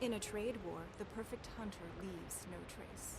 In a trade war, the perfect hunter leaves no trace.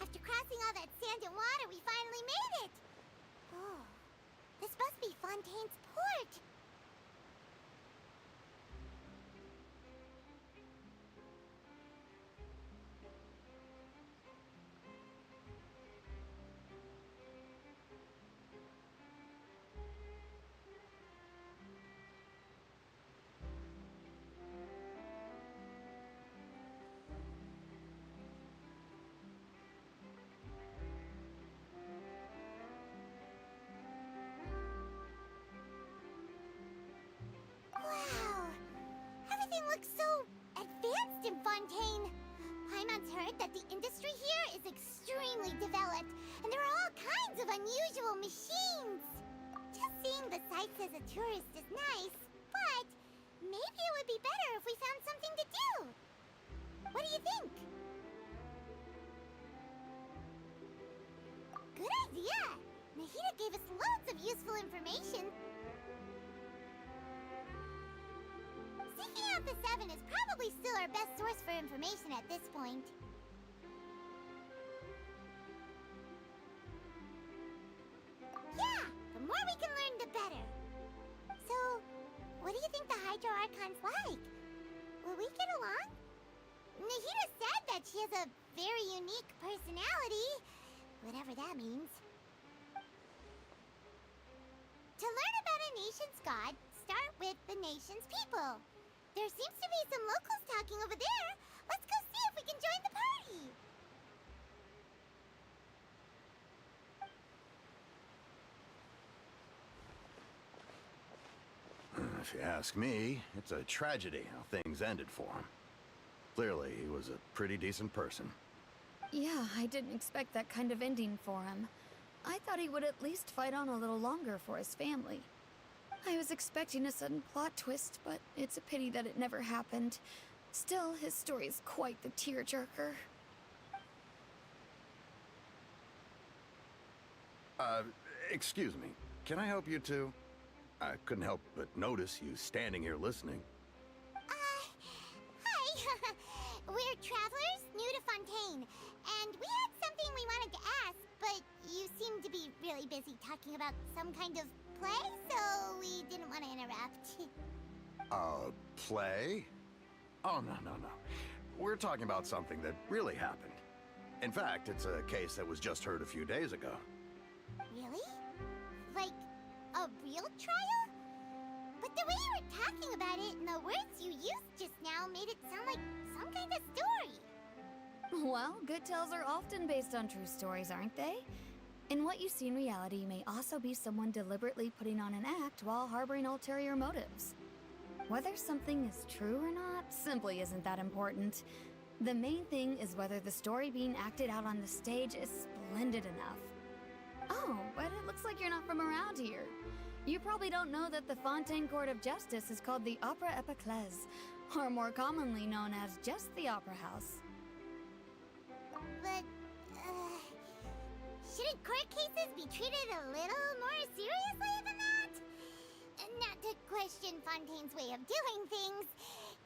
After crossing all that sand and water, we finally made it! Oh, this must be Fontaine's port! Wow! Everything looks so advanced in Fontaine! Paimon's heard that the industry here is extremely developed, and there are all kinds of unusual machines! Just seeing the sights as a tourist is nice, but maybe it would be better if we found something to do! What do you think? Good idea! Nahida gave us loads of useful information. Seeking out the Seven is probably still our best source for information at this point. Yeah! The more we can learn, the better. So, what do you think the Hydro Archon's like? Will we get along? Nahida said that she has a very unique personality, whatever that means. To learn about a nation's god, start with the nation's people. There seems to be some locals talking over there. Let's go see if we can join the party. If you ask me, it's a tragedy how things ended for him. Clearly, he was a pretty decent person. Yeah, I didn't expect that kind of ending for him. I thought he would at least fight on a little longer for his family. I was expecting a sudden plot twist, but it's a pity that it never happened. Still, his story is quite the tearjerker. Excuse me. Can I help you two? I couldn't help but notice you standing here listening. Hi! We're travelers new to Fontaine, and we had something we wanted to ask, but you seem to be really busy talking about some kind of play, so we didn't want to interrupt. Play? Oh, no. We're talking about something that really happened. In fact, it's a case that was just heard a few days ago. Really? Like, a real trial? But the way you were talking about it and the words you used just now made it sound like some kind of story. Well, good tales are often based on true stories, aren't they? And what you see in reality may also be someone deliberately putting on an act while harboring ulterior motives. Whether something is true or not simply isn't that important. The main thing is whether the story being acted out on the stage is splendid enough. Oh, but it looks like you're not from around here. You probably don't know that the Fontaine Court of Justice is called the Opera Epiclese, or more commonly known as just the Opera House. But, shouldn't court cases be treated a little more seriously than that? Not to question Fontaine's way of doing things.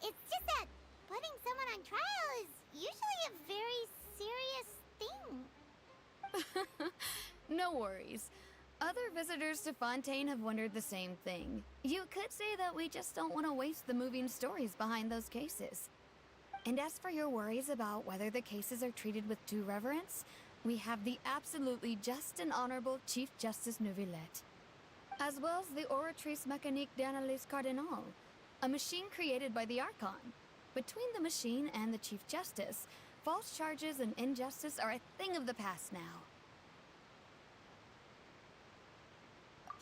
It's just that putting someone on trial is usually a very serious thing. No worries. Other visitors to Fontaine have wondered the same thing. You could say that we just don't want to waste the moving stories behind those cases. And as for your worries about whether the cases are treated with due reverence, we have the absolutely just and honorable Chief Justice Neuvillette, as well as the Oratrice Mécanique d'Analyse Cardinal, a machine created by the Archon. Between the machine and the Chief Justice, false charges and injustice are a thing of the past now.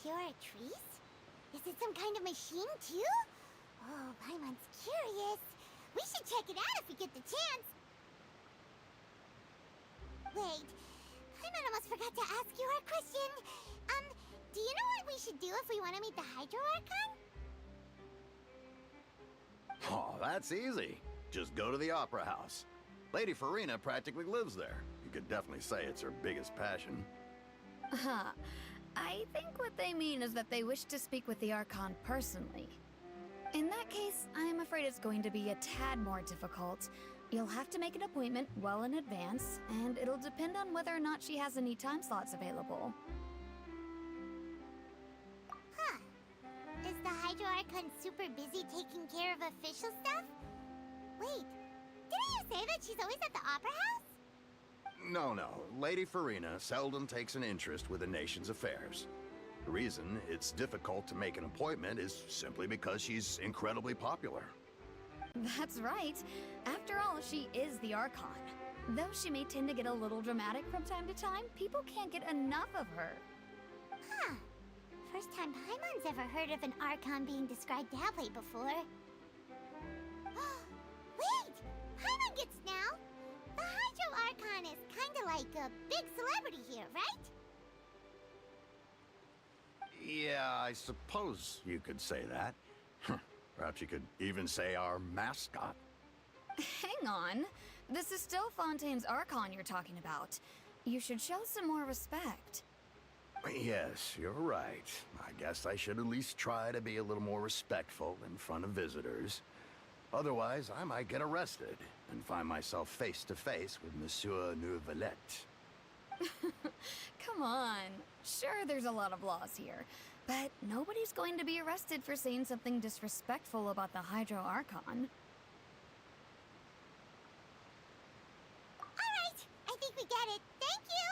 Oratrice? Is it some kind of machine, too? Oh, Paimon's curious. We should check it out if we get the chance. Wait, Paimon almost forgot to ask you our question. Do you know what we should do if we want to meet the Hydro Archon? Oh, that's easy. Just go to the Opera House. Lady Farina practically lives there. You could definitely say it's her biggest passion. I think what they mean is that they wish to speak with the Archon personally. In that case, I'm afraid it's going to be a tad more difficult. You'll have to make an appointment well in advance, and it'll depend on whether or not she has any time slots available. Huh. Is the Hydro Archon super busy taking care of official stuff? Wait, didn't you say that she's always at the Opera House? No. Lady Farina seldom takes an interest with the nation's affairs. The reason it's difficult to make an appointment is simply because she's incredibly popular. That's right. After all, she is the Archon. Though she may tend to get a little dramatic from time to time, people can't get enough of her. Huh. First time Paimon's ever heard of an Archon being described that way before. Wait! Paimon gets now! The Hydro Archon is kinda like a big celebrity here, right? Yeah, I suppose you could say that. Perhaps you could even say our mascot. Hang on. This is still Fontaine's Archon you're talking about. You should show some more respect. Yes, you're right. I guess I should at least try to be a little more respectful in front of visitors. Otherwise, I might get arrested and find myself face to face with Monsieur Neuvillette. Come on. Sure, there's a lot of laws here, but nobody's going to be arrested for saying something disrespectful about the Hydro Archon. Alright, I think we get it. Thank you!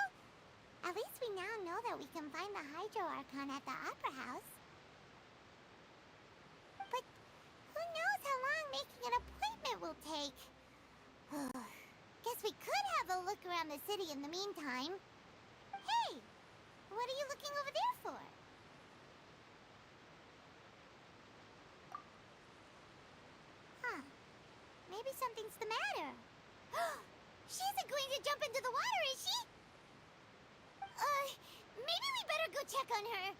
At least we now know that we can find the Hydro Archon at the Opera House. But who knows how long making an appointment will take? Guess we could have a look around the city in the meantime. Hey! What are you looking over there for? Huh. Maybe something's the matter. She isn't going to jump into the water, is she? Maybe we better go check on her.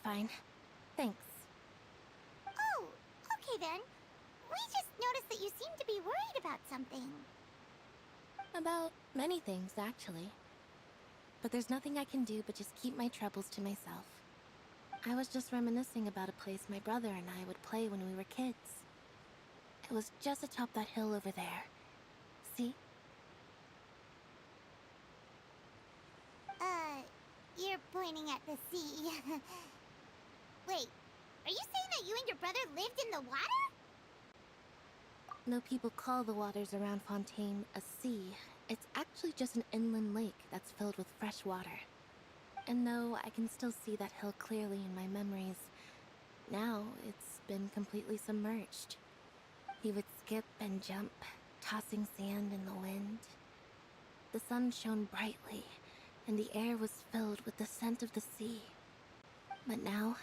fine. Thanks. Oh, okay then. We just noticed that you seem to be worried about something. About many things, actually. But there's nothing I can do but just keep my troubles to myself. I was just reminiscing about a place my brother and I would play when we were kids. It was just atop that hill over there. See? You're pointing at the sea. Wait, are you saying that you and your brother lived in the water? No, people call the waters around Fontaine a sea. It's actually just an inland lake that's filled with fresh water. And though I can still see that hill clearly in my memories, now it's been completely submerged. He would skip and jump, tossing sand in the wind. The sun shone brightly, and the air was filled with the scent of the sea. But now,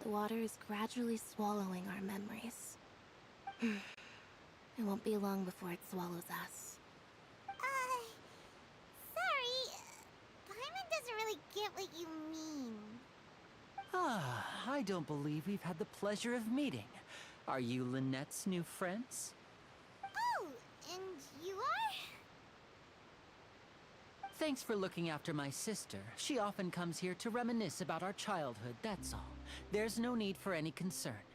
the water is gradually swallowing our memories. It won't be long before it swallows us. Sorry. Paimon doesn't really get what you mean. I don't believe we've had the pleasure of meeting. Are you Lynette's new friends? Oh, and you are? Thanks for looking after my sister. She often comes here to reminisce about our childhood, that's all. There's no need for any concern.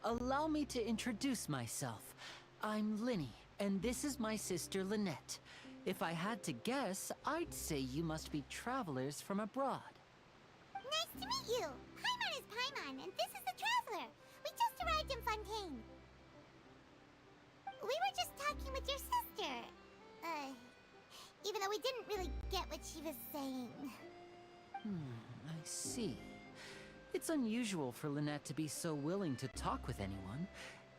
Allow me to introduce myself. I'm Lyney, and this is my sister Lynette. If I had to guess, I'd say you must be travelers from abroad. Nice to meet you. Paimon is Paimon, and this is the Traveler. We just arrived in Fontaine. We were just talking with your sister. Even though we didn't really get what she was saying. I see. It's unusual for Lynette to be so willing to talk with anyone.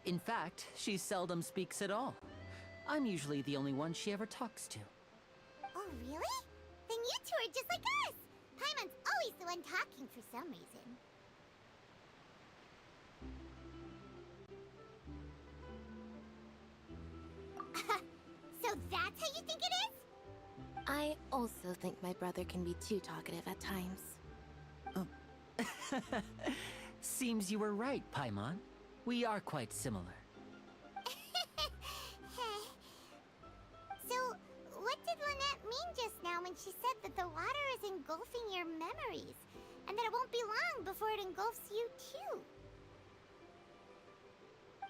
In fact, she seldom speaks at all. I'm usually the only one she ever talks to. Oh, really? Then you two are just like us! Paimon's always the one talking for some reason. So that's how you think it is? I also think my brother can be too talkative at times. Seems you were right, Paimon. We are quite similar. So, what did Lynette mean just now when she said that the water is engulfing your memories? And that it won't be long before it engulfs you too?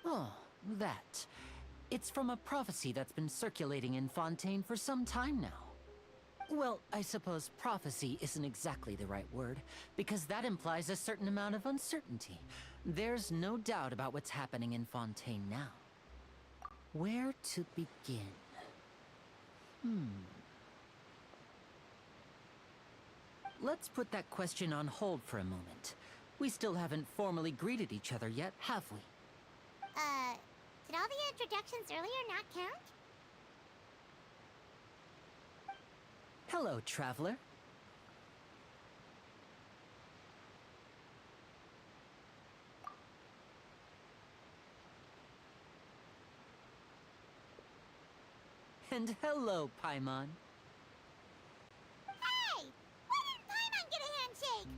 Oh, that. It's from a prophecy that's been circulating in Fontaine for some time now. Well, I suppose prophecy isn't exactly the right word, because that implies a certain amount of uncertainty. There's no doubt about what's happening in Fontaine now. Where to begin? Let's put that question on hold for a moment. We still haven't formally greeted each other yet, have we? Did all the introductions earlier not count? Hello, traveler. And hello, Paimon. Hey! Why didn't Paimon get a handshake?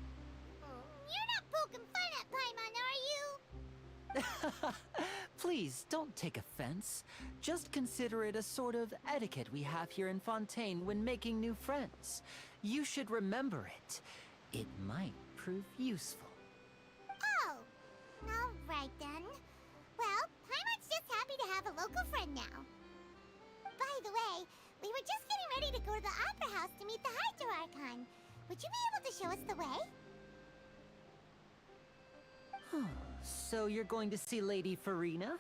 You're not poking fun at Paimon, are you? Please, don't take offense. Just consider it a sort of etiquette we have here in Fontaine when making new friends. You should remember it. It might prove useful. Oh, alright then. Well, Paimon's just happy to have a local friend now. By the way, we were just getting ready to go to the Opera House to meet the Hydro Archon. Would you be able to show us the way? So you're going to see Lady Furina?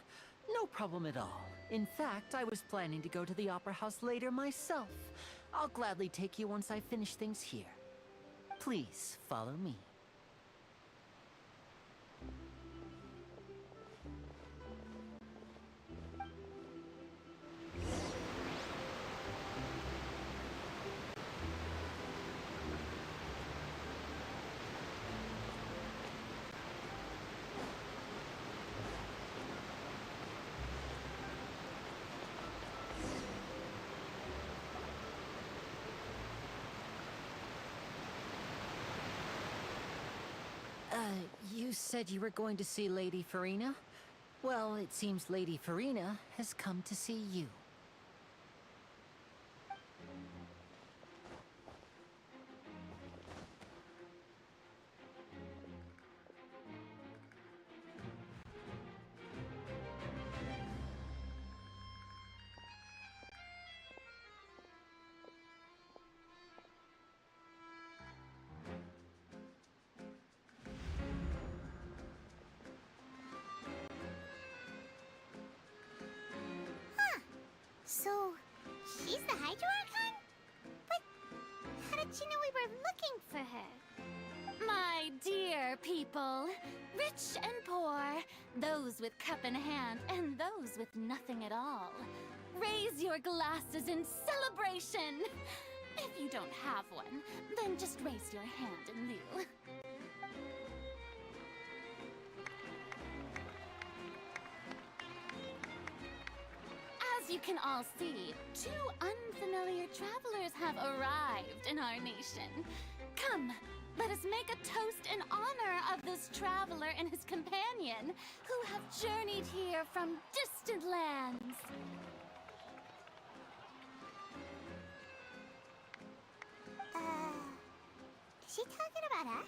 No problem at all. In fact, I was planning to go to the Opera House later myself. I'll gladly take you once I finish things here. Please, follow me. You said you were going to see Lady Farina? Well, it seems Lady Farina has come to see you. So, she's the Hydro Archon? But how did she know we were looking for her? My dear people, rich and poor, those with cup in hand and those with nothing at all, raise your glasses in celebration! If you don't have one, then just raise your hand in lieu. As you can all see, 2 unfamiliar travelers have arrived in our nation. Come, let us make a toast in honor of this traveler and his companion, who have journeyed here from distant lands. Is she talking about us?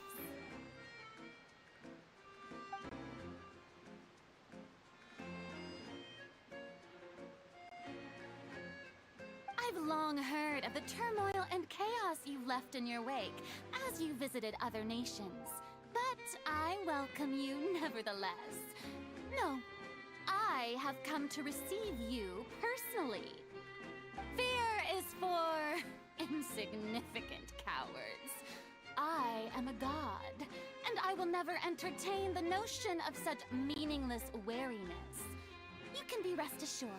I've long heard of the turmoil and chaos you've left in your wake as you visited other nations. But I welcome you nevertheless. No, I have come to receive you personally. Fear is for insignificant cowards. I am a god, and I will never entertain the notion of such meaningless wariness. You can be rest assured,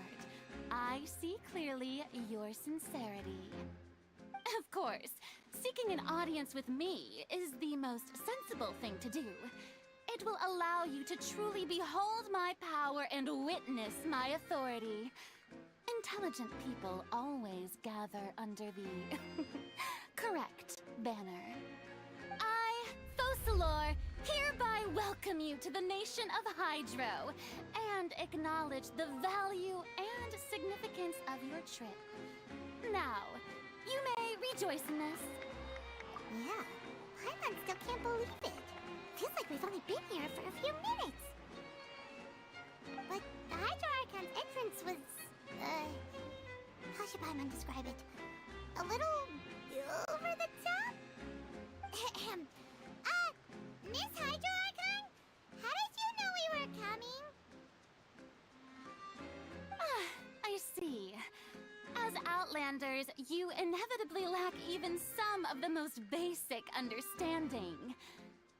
I see clearly your sincerity. Of course, seeking an audience with me is the most sensible thing to do. It will allow you to truly behold my power and witness my authority. Intelligent people always gather under the correct banner. I, Focalor, hereby welcome you to the nation of Hydro and acknowledge the value and significance of your trip. Now, you may rejoice in this. Yeah, Paimon still can't believe it. Feels like we've only been here for a few minutes. But the Hydro Archon's entrance was, how should Paimon describe it? A little over the top? Ahem. Miss Hydro Archon? How did you know we were coming? I see. As Outlanders, you inevitably lack even some of the most basic understanding.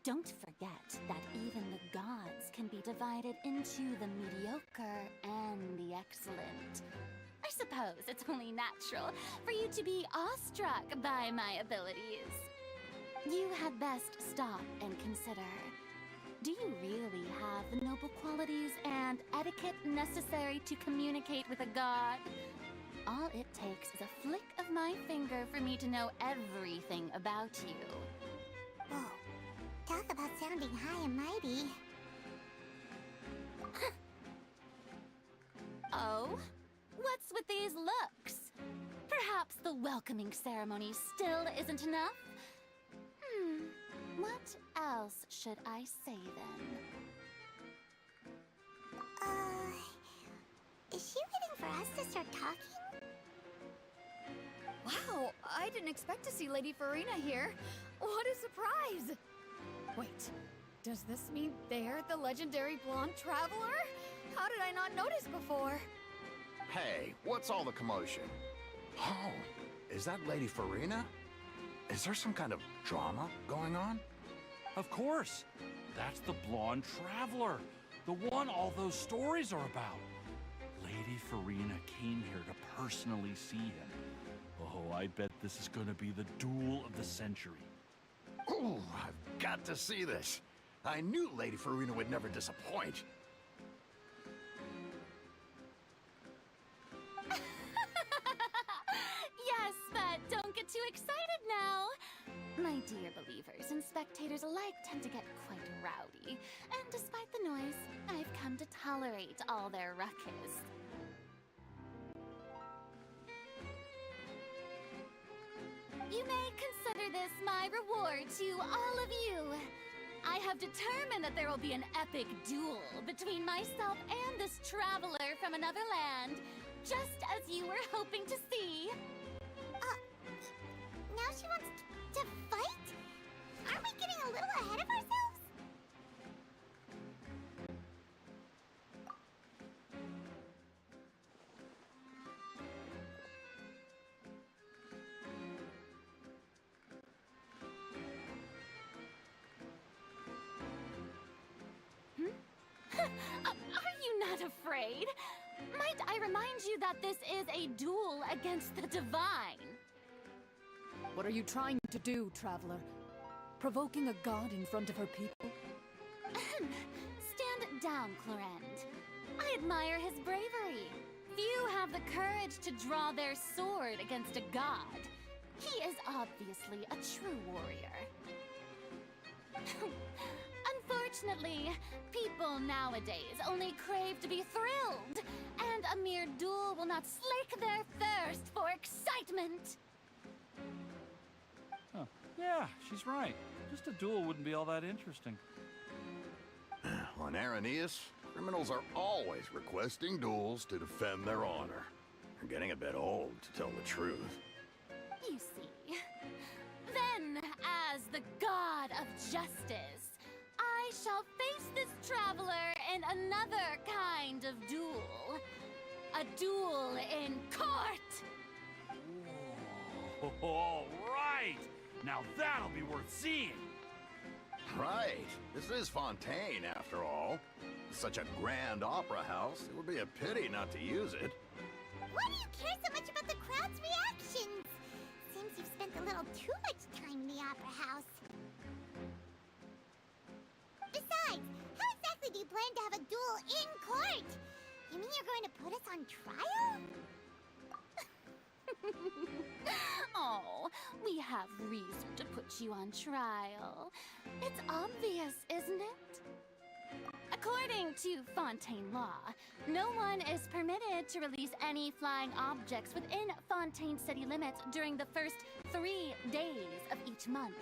Don't forget that even the gods can be divided into the mediocre and the excellent. I suppose it's only natural for you to be awestruck by my abilities. You had best stop and consider. Do you really have the noble qualities and etiquette necessary to communicate with a god? All it takes is a flick of my finger for me to know everything about you. Whoa. Talk about sounding high and mighty. Oh? What's with these looks? Perhaps the welcoming ceremony still isn't enough? What else should I say then? Is she waiting for us to start talking? Wow, I didn't expect to see Lady Farina here. What a surprise! Wait, does this mean they're the legendary blonde traveler? How did I not notice before? Hey, what's all the commotion? Oh, is that Lady Farina? Is there some kind of drama going on? Of course. That's the blonde traveler. The one all those stories are about. Lady Farina came here to personally see him. Oh, I bet this is gonna be the duel of the century. Ooh, I've got to see this. I knew Lady Farina would never disappoint. Yes, but don't get too excited now. My dear believers and spectators alike tend to get quite rowdy, and despite the noise, I've come to tolerate all their ruckus. You may consider this my reward to all of you. I have determined that there will be an epic duel between myself and this traveler from another land, just as you were hoping to see. Now she wants to fight? Aren't we getting a little ahead of ourselves? Are you not afraid? Might I remind you that this is a duel against the divine? What are you trying to do, traveler? Provoking a god in front of her people? Stand down, Clorend. I admire his bravery. Few have the courage to draw their sword against a god. He is obviously a true warrior. Unfortunately, people nowadays only crave to be thrilled, and a mere duel will not slake their thirst for excitement. Huh. Yeah, she's right. Just a duel wouldn't be all that interesting. On Araneus, criminals are always requesting duels to defend their honor. They're getting a bit old, to tell the truth. You see. Then, as the god of justice, I shall face this traveler in another kind of duel. A duel in court! Whoa. All right! Now that'll be worth seeing! Right. This is Fontaine, after all. Such a grand opera house, it would be a pity not to use it. Why do you care so much about the crowd's reactions? Seems you've spent a little too much time in the opera house. Besides, how exactly do you plan to have a duel in court? You mean you're going to put us on trial? Oh, we have reason to put you on trial. It's obvious, isn't it? According to Fontaine law, no one is permitted to release any flying objects within Fontaine city limits during the first 3 days of each month.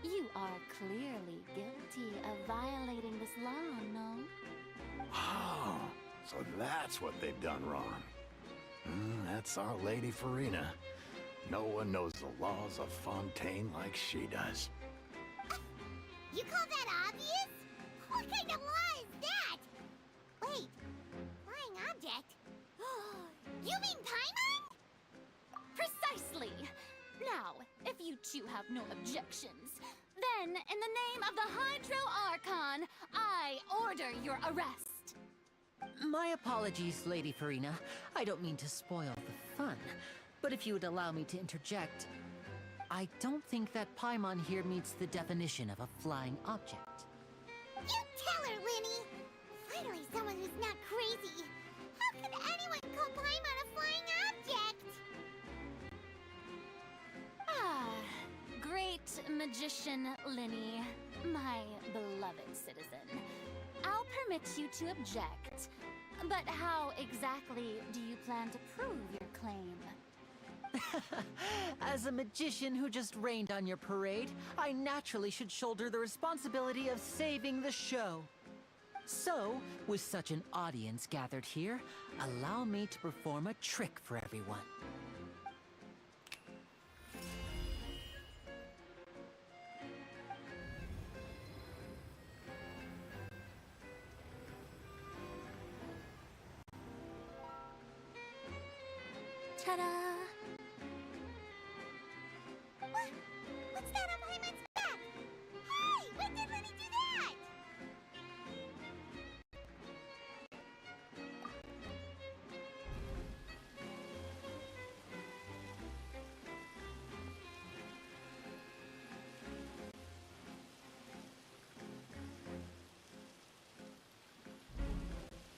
You are clearly guilty of violating this law, no? Oh, so that's what they've done wrong. That's our Lady Farina. No one knows the laws of Fontaine like she does. You call that obvious? What kind of law is that? Wait, flying object? You mean Paimon? Precisely! Now, if you two have no objections, then, in the name of the Hydro Archon, I order your arrest. My apologies, Lady Farina. I don't mean to spoil the fun, but if you would allow me to interject, I don't think that Paimon here meets the definition of a flying object. You tell her, Linny! Finally someone who's not crazy. How could anyone call Paimon a flying object? Ah, great magician Linny, my beloved citizen. I'll permit you to object, but how exactly do you plan to prove your claim? As a magician who just rained on your parade, I naturally should shoulder the responsibility of saving the show. So, with such an audience gathered here, allow me to perform a trick for everyone. Ta-da! What's that on Paimon's back? Hey, when did Linny do that?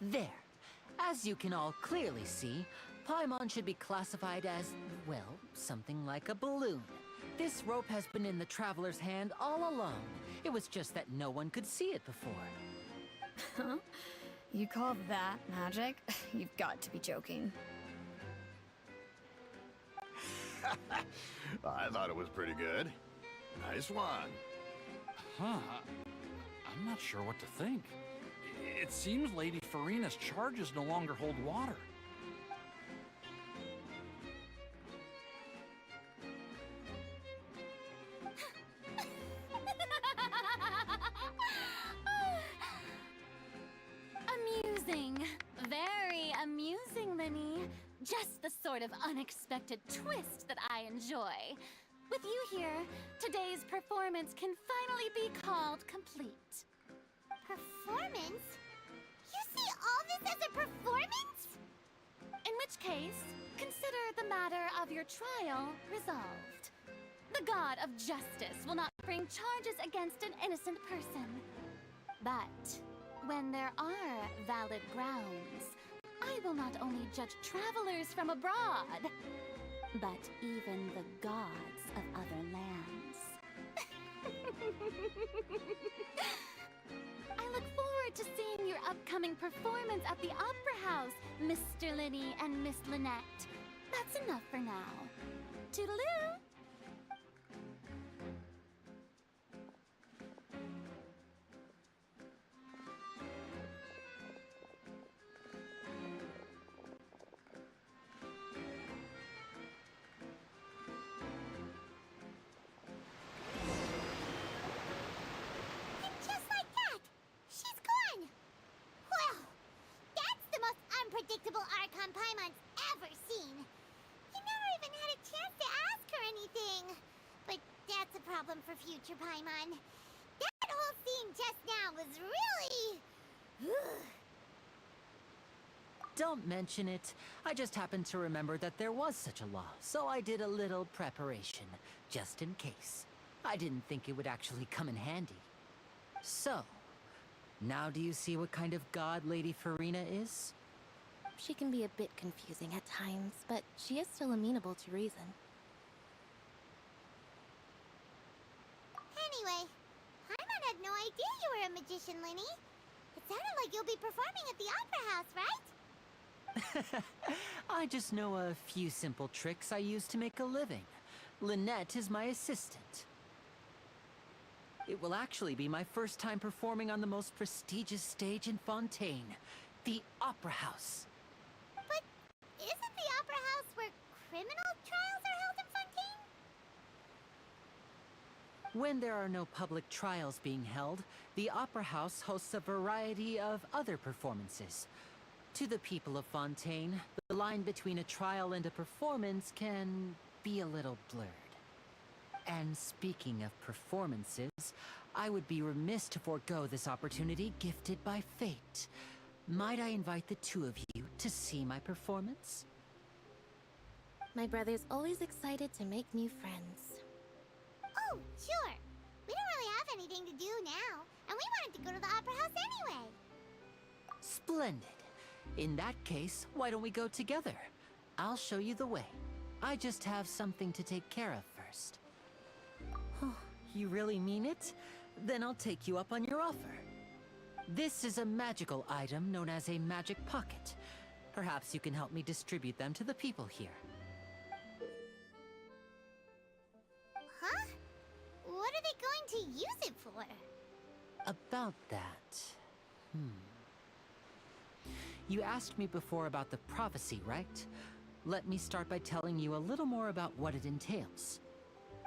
There. As you can all clearly see, Paimon should be classified as, well, something like a balloon. This rope has been in the Traveler's hand all along. It was just that no one could see it before. Huh? You call that magic? You've got to be joking. I thought it was pretty good. Nice one. Huh. I'm not sure what to think. It seems Lady Farina's charges no longer hold water. Amusing. Very amusing, Linny. Just the sort of unexpected twist that I enjoy. With you here, today's performance can finally be called complete. Performance? You see all this as a performance? In which case, consider the matter of your trial resolved. The god of justice will not bring charges against an innocent person. But when there are valid grounds, I will not only judge travelers from abroad, but even the gods of other lands. I look forward to seeing your upcoming performance at the Opera House, Mr. Linny and Miss Lynette. That's enough for now. Toodaloo! And just like that, she's gone. Well, that's the most unpredictable Archon Paimon's ever seen. You never even had a chance to ask her anything. But that's a problem for future Paimon. That whole scene just now was really... Don't mention it. I just happened to remember that there was such a law, so I did a little preparation, just in case. I didn't think it would actually come in handy. So, now do you see what kind of god Lady Farina is? She can be a bit confusing at times, but she is still amenable to reason. Anyway, Paimon had no idea you were a magician, Linny. It sounded like you'll be performing at the Opera House, right? I just know a few simple tricks I use to make a living. Lynette is my assistant. It will actually be my first time performing on the most prestigious stage in Fontaine, the Opera House. But isn't the Opera House where criminal trials are held in Fontaine? When there are no public trials being held, the Opera House hosts a variety of other performances. To the people of Fontaine, the line between a trial and a performance can be a little blurred. And speaking of performances, I would be remiss to forego this opportunity gifted by fate. Might I invite the two of you to see my performance? My brother's always excited to make new friends. Oh, sure. We don't really have anything to do now, and we wanted to go to the Opera House anyway. Splendid. In that case, why don't we go together? I'll show you the way. I just have something to take care of first. Oh, you really mean it? Then I'll take you up on your offer. This is a magical item known as a magic pocket. Perhaps you can help me distribute them to the people here. Huh? What are they going to use it for? About that... You asked me before about the prophecy, right? Let me start by telling you a little more about what it entails.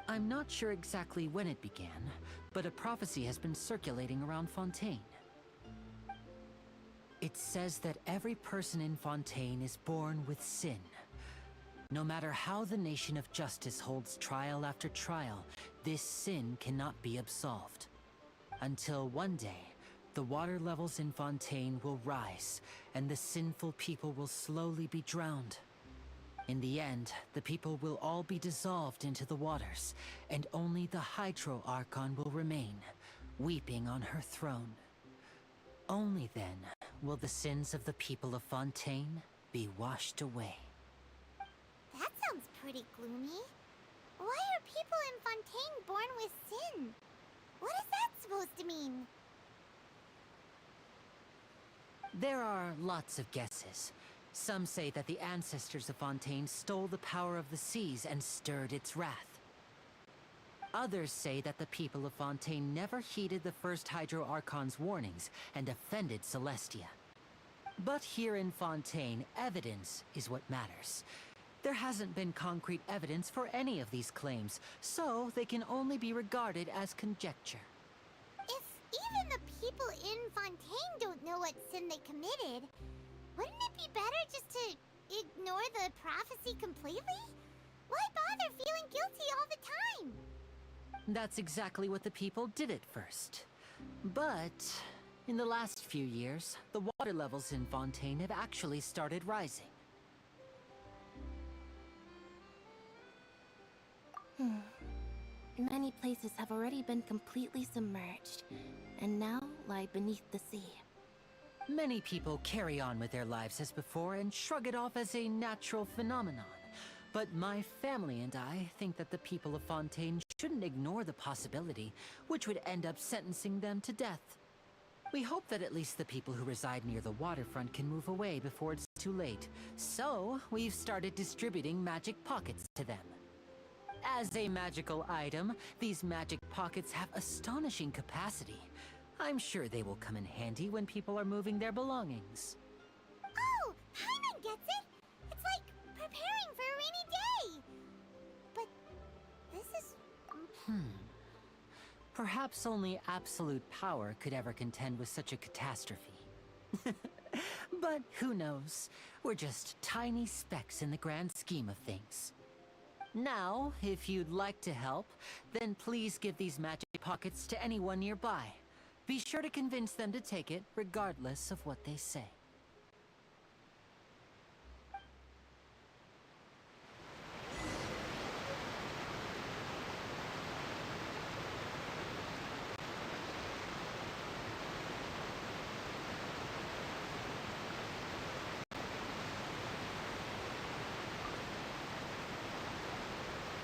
I'm not sure exactly when it began, but a prophecy has been circulating around Fontaine. It says that every person in Fontaine is born with sin. No matter how the Nation of Justice holds trial after trial, this sin cannot be absolved. Until one day, the water levels in Fontaine will rise, and the sinful people will slowly be drowned. In the end, the people will all be dissolved into the waters, and only the Hydro Archon will remain, weeping on her throne. Only then will the sins of the people of Fontaine be washed away. That sounds pretty gloomy. Why are people in Fontaine? There are lots of guesses. Some say that the ancestors of Fontaine stole the power of the seas and stirred its wrath. Others say that the people of Fontaine never heeded the first Hydro Archon's warnings and offended Celestia. But here in Fontaine, evidence is what matters. There hasn't been concrete evidence for any of these claims, so they can only be regarded as conjecture. If even the people in Fontaine don't know what sin they committed, wouldn't it be better just to ignore the prophecy completely? Why bother feeling guilty all the time? That's exactly what the people did at first. But in the last few years, the water levels in Fontaine have actually started rising. Many places have already been completely submerged, and now lie beneath the sea. Many people carry on with their lives as before and shrug it off as a natural phenomenon. But my family and I think that the people of Fontaine shouldn't ignore the possibility, which would end up sentencing them to death. We hope that at least the people who reside near the waterfront can move away before it's too late. So, we've started distributing magic pockets to them. As a magical item, these magic pockets have astonishing capacity. I'm sure they will come in handy when people are moving their belongings. Oh, Paimon gets it! It's like preparing for a rainy day! But this is... Perhaps only absolute power could ever contend with such a catastrophe. But who knows? We're just tiny specks in the grand scheme of things. Now, if you'd like to help, then please give these magic pockets to anyone nearby. Be sure to convince them to take it, regardless of what they say.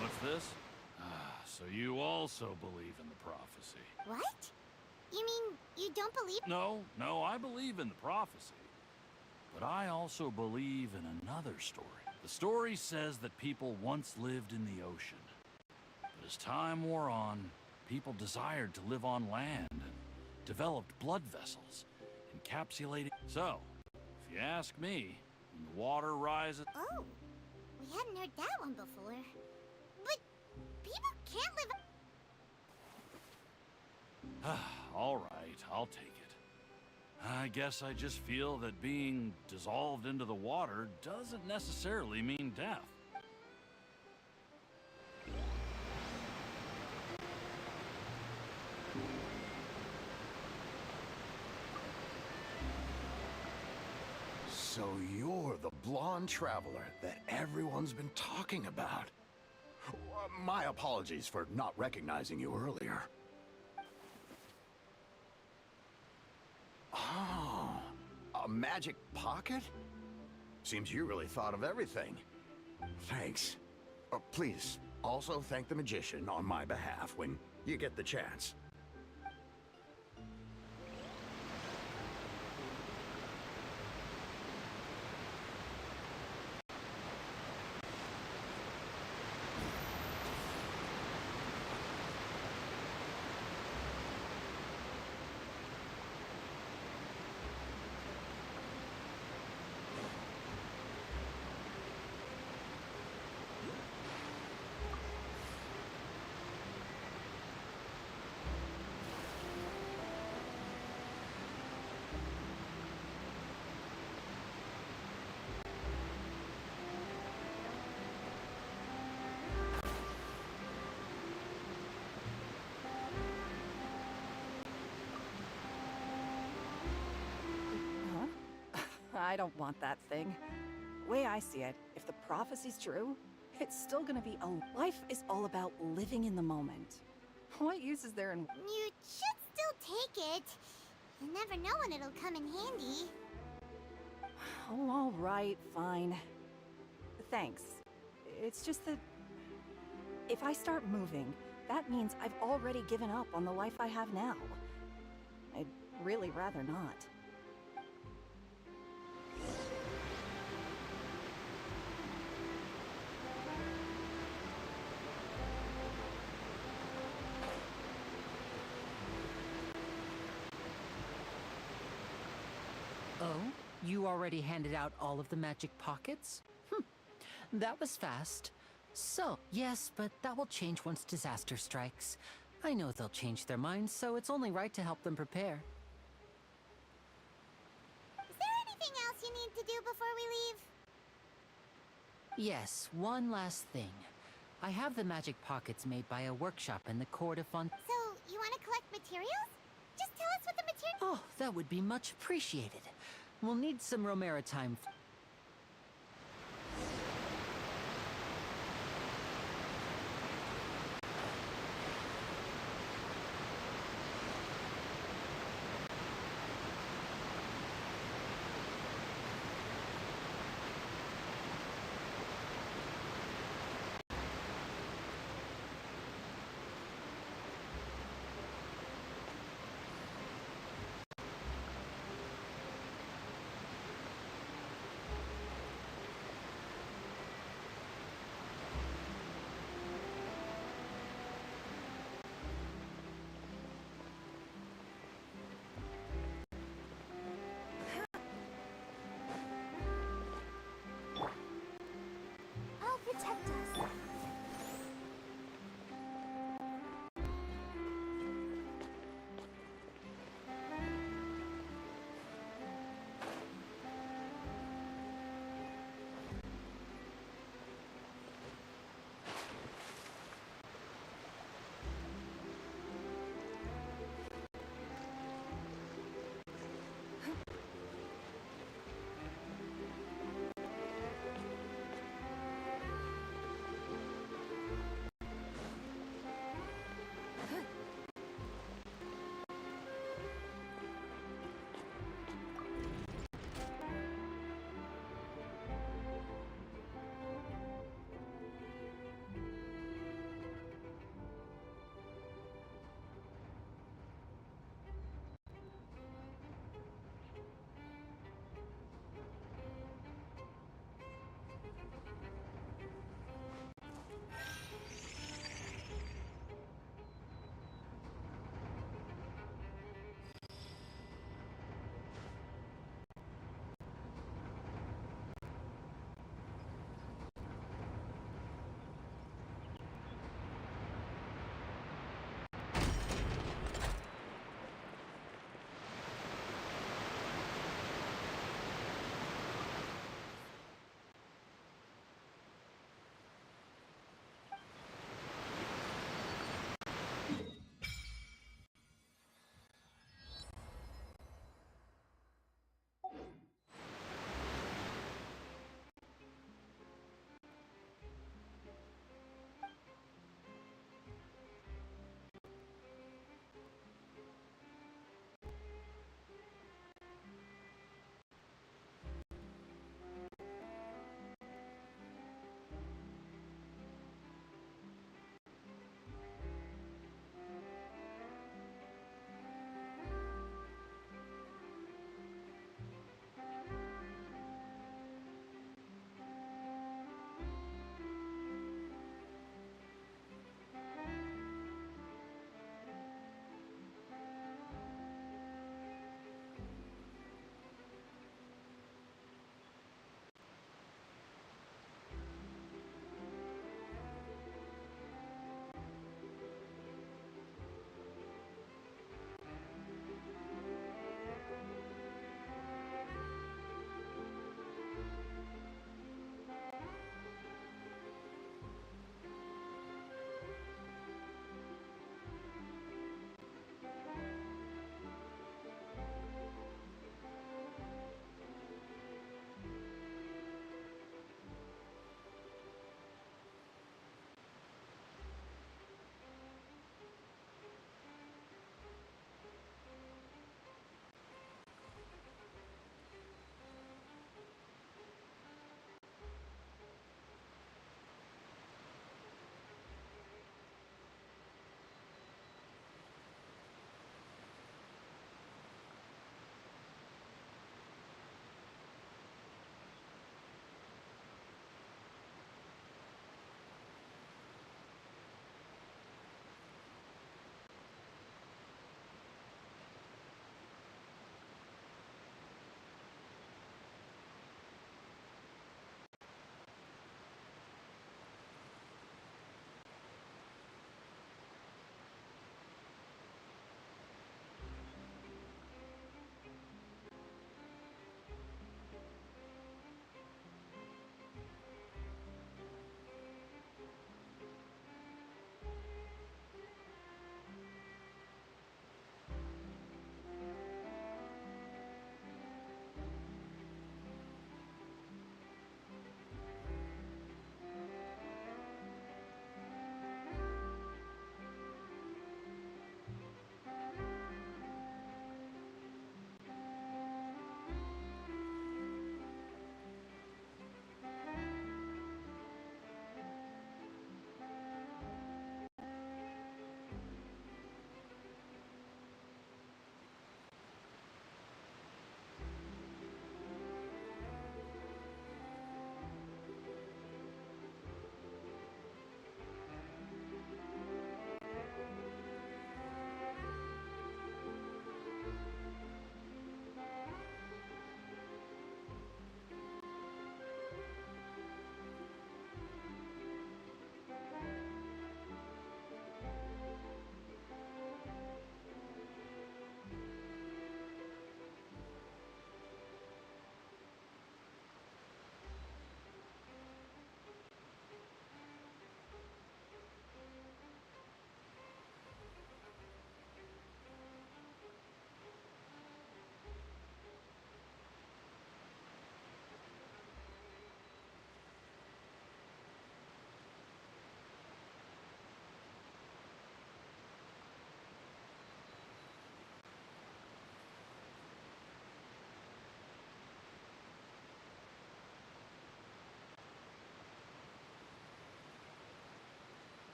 What's this? So you also believe in the prophecy? What? You mean you don't believe... No, I believe in the prophecy. But I also believe in another story. The story says that people once lived in the ocean. But as time wore on, people desired to live on land and developed blood vessels, encapsulating... So, if you ask me, when the water rises... Oh, we hadn't heard that one before. But people can't live... All right, I'll take it. I guess I just feel that being dissolved into the water doesn't necessarily mean death. So you're the blonde traveler that everyone's been talking about. My apologies for not recognizing you earlier. Oh, a magic pocket? Seems you really thought of everything. Thanks. Please, also thank the magician on my behalf when you get the chance. I don't want that thing. Way I see it, if the prophecy's true, it's still gonna be a... Life is all about living in the moment. What use is there in... You should still take it. You never know when it'll come in handy. Oh, all right, fine. Thanks. It's just that... If I start moving, that means I've already given up on the life I have now. really rather not. Oh? You already handed out all of the magic pockets? That was fast. So, yes, but that will change once disaster strikes. I know they'll change their minds, so it's only right to help them prepare. Is there anything else you need to do before we leave? Yes, one last thing. I have the magic pockets made by a workshop in the court of So, you want to collect materials? Just tell us what the material— Oh, that would be much appreciated. We'll need some Romera time. I'll protect us.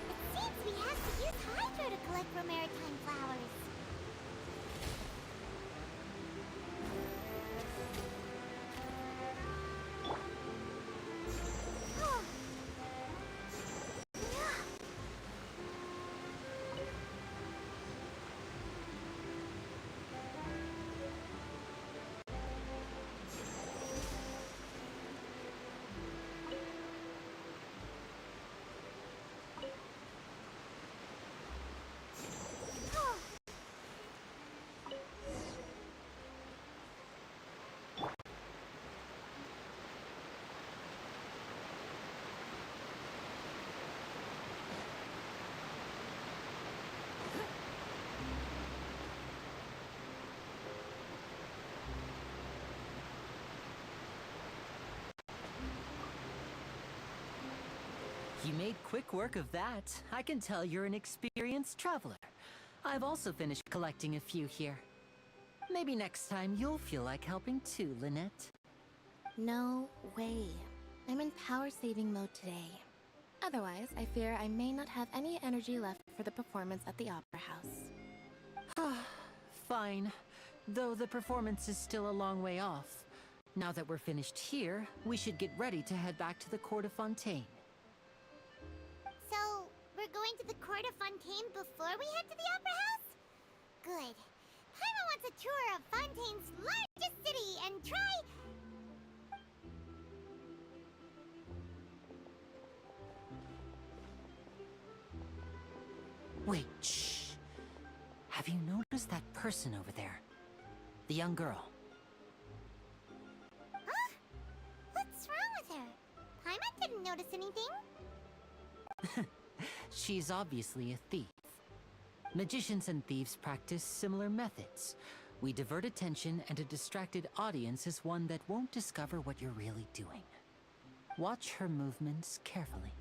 It seems we have to use Hydro to collect for maritime flowers. You made quick work of that. I can tell you're an experienced traveler. I've also finished collecting a few here. Maybe next time you'll feel like helping too, Lynette. No way. I'm in power-saving mode today. Otherwise, I fear I may not have any energy left for the performance at the Opera House. Fine. Though the performance is still a long way off. Now that we're finished here, we should get ready to head back to the Court of Fontaine. So, we're going to the Court of Fontaine before we head to the Opera House? Good. Paimon wants a tour of Fontaine's largest city and try... Wait, shh. Have you noticed that person over there? The young girl. Huh? What's wrong with her? Paimon didn't notice anything. She's obviously a thief. Magicians and thieves practice similar methods. We divert attention, and a distracted audience is one that won't discover what you're really doing. Watch her movements carefully.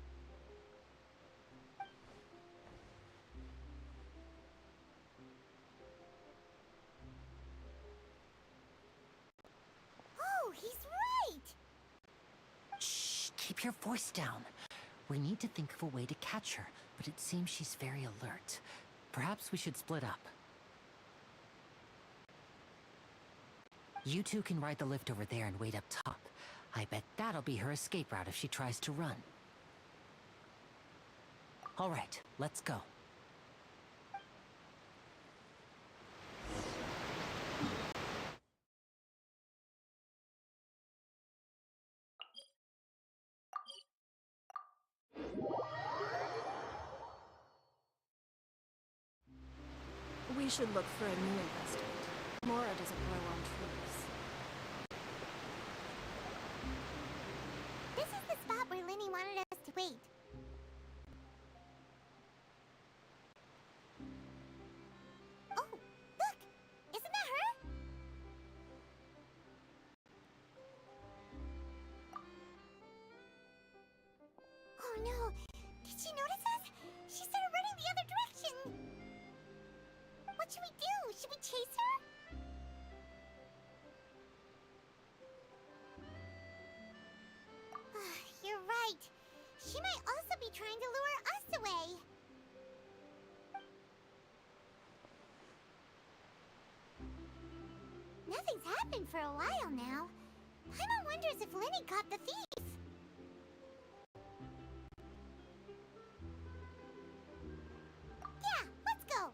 Oh, he's right! Shh, keep your voice down. We need to think of a way to catch her, but it seems she's very alert. Perhaps we should split up. You two can ride the lift over there and wait up top. I bet that'll be her escape route if she tries to run. All right, let's go. We should look for a new investment. Mora doesn't grow on trees. This is the spot where Lyney wanted us to wait. Oh, look! Isn't that her? Oh no! Did she notice us? She started running the other direction! What should we do? Should we chase her? You're right. She might also be trying to lure us away. Nothing's happened for a while now. Paimon wonders if Lyney caught the thief. Yeah, let's go.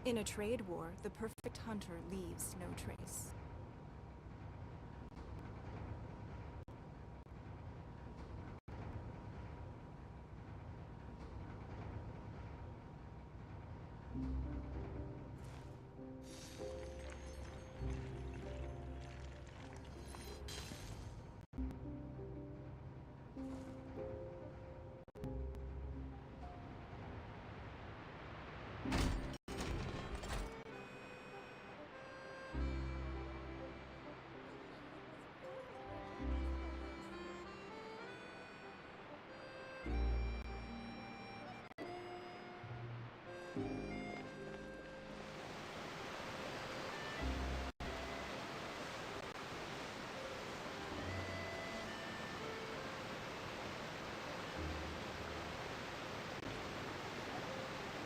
In a trade war, the perfect hunter leaves no trace.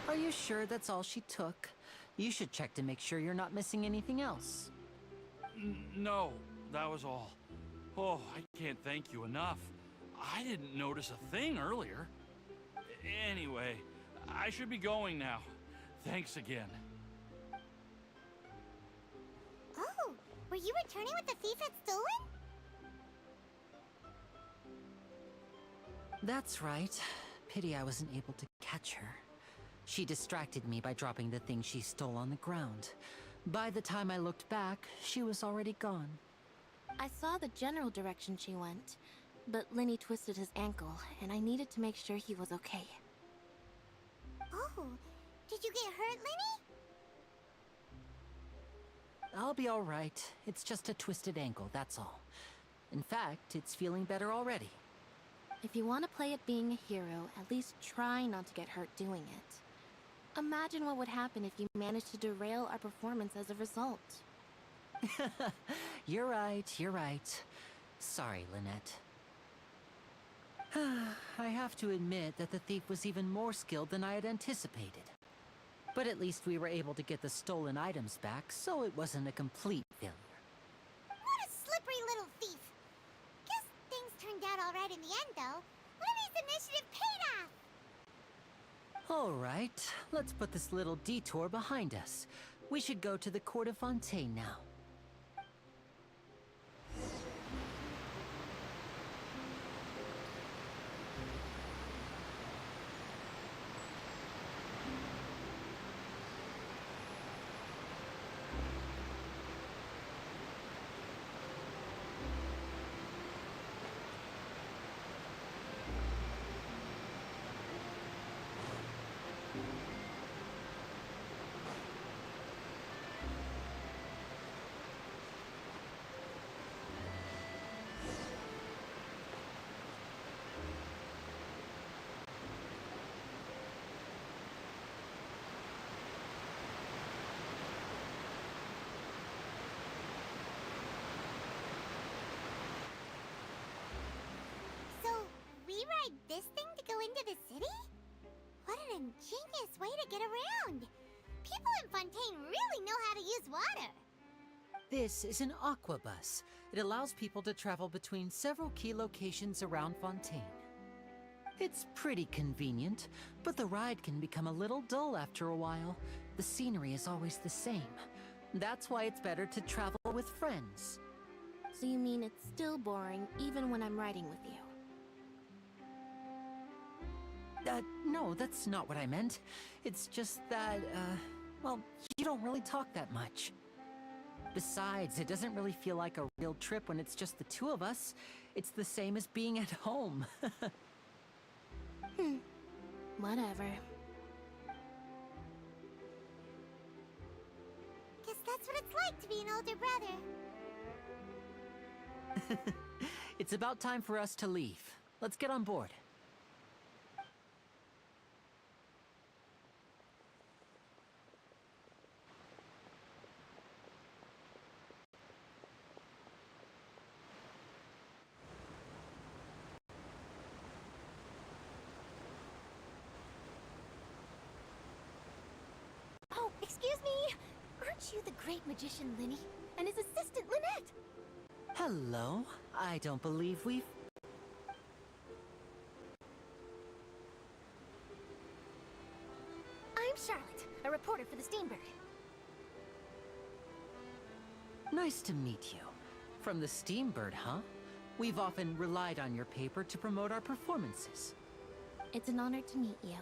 Are you sure that's all she took? You should check to make sure you're not missing anything else. No, that was all. Oh, I can't thank you enough. I didn't notice a thing earlier. Anyway, I should be going now. Thanks again. Oh, were you returning what the thief had stolen? That's right. Pity I wasn't able to catch her. She distracted me by dropping the thing she stole on the ground. By the time I looked back, she was already gone. I saw the general direction she went, but Lenny twisted his ankle, and I needed to make sure he was okay. Oh, did you get hurt, Lenny? I'll be all right. It's just a twisted ankle, that's all. In fact, it's feeling better already. If you want to play at being a hero, at least try not to get hurt doing it. Imagine what would happen if you managed to derail our performance as a result. You're right, you're right. Sorry, Lynette. I have to admit that the thief was even more skilled than I had anticipated. But at least we were able to get the stolen items back, so it wasn't a complete failure. What a slippery little thief! Guess things turned out all right in the end, though. Lenny's initiative paid off! All right, let's put this little detour behind us. We should go to the Court of Fontaine now. We ride this thing to go into the city? What an ingenious way to get around! People in Fontaine really know how to use water! This is an aquabus. It allows people to travel between several key locations around Fontaine. It's pretty convenient, but the ride can become a little dull after a while. The scenery is always the same. That's why it's better to travel with friends. So you mean it's still boring even when I'm riding with you? No, that's not what I meant. It's just that, well, you don't really talk that much. Besides, it doesn't really feel like a real trip when it's just the two of us. It's the same as being at home. Whatever. Guess that's what it's like to be an older brother. It's about time for us to leave. Let's get on board. Oh, excuse me! Aren't you the great magician Lenny? And his assistant Lynette? Hello. I don't believe we've... I'm Charlotte, a reporter for the Standard Steambird. Nice to meet you. From the Steambird, huh? We've often relied on your paper to promote our performances. It's an honor to meet you.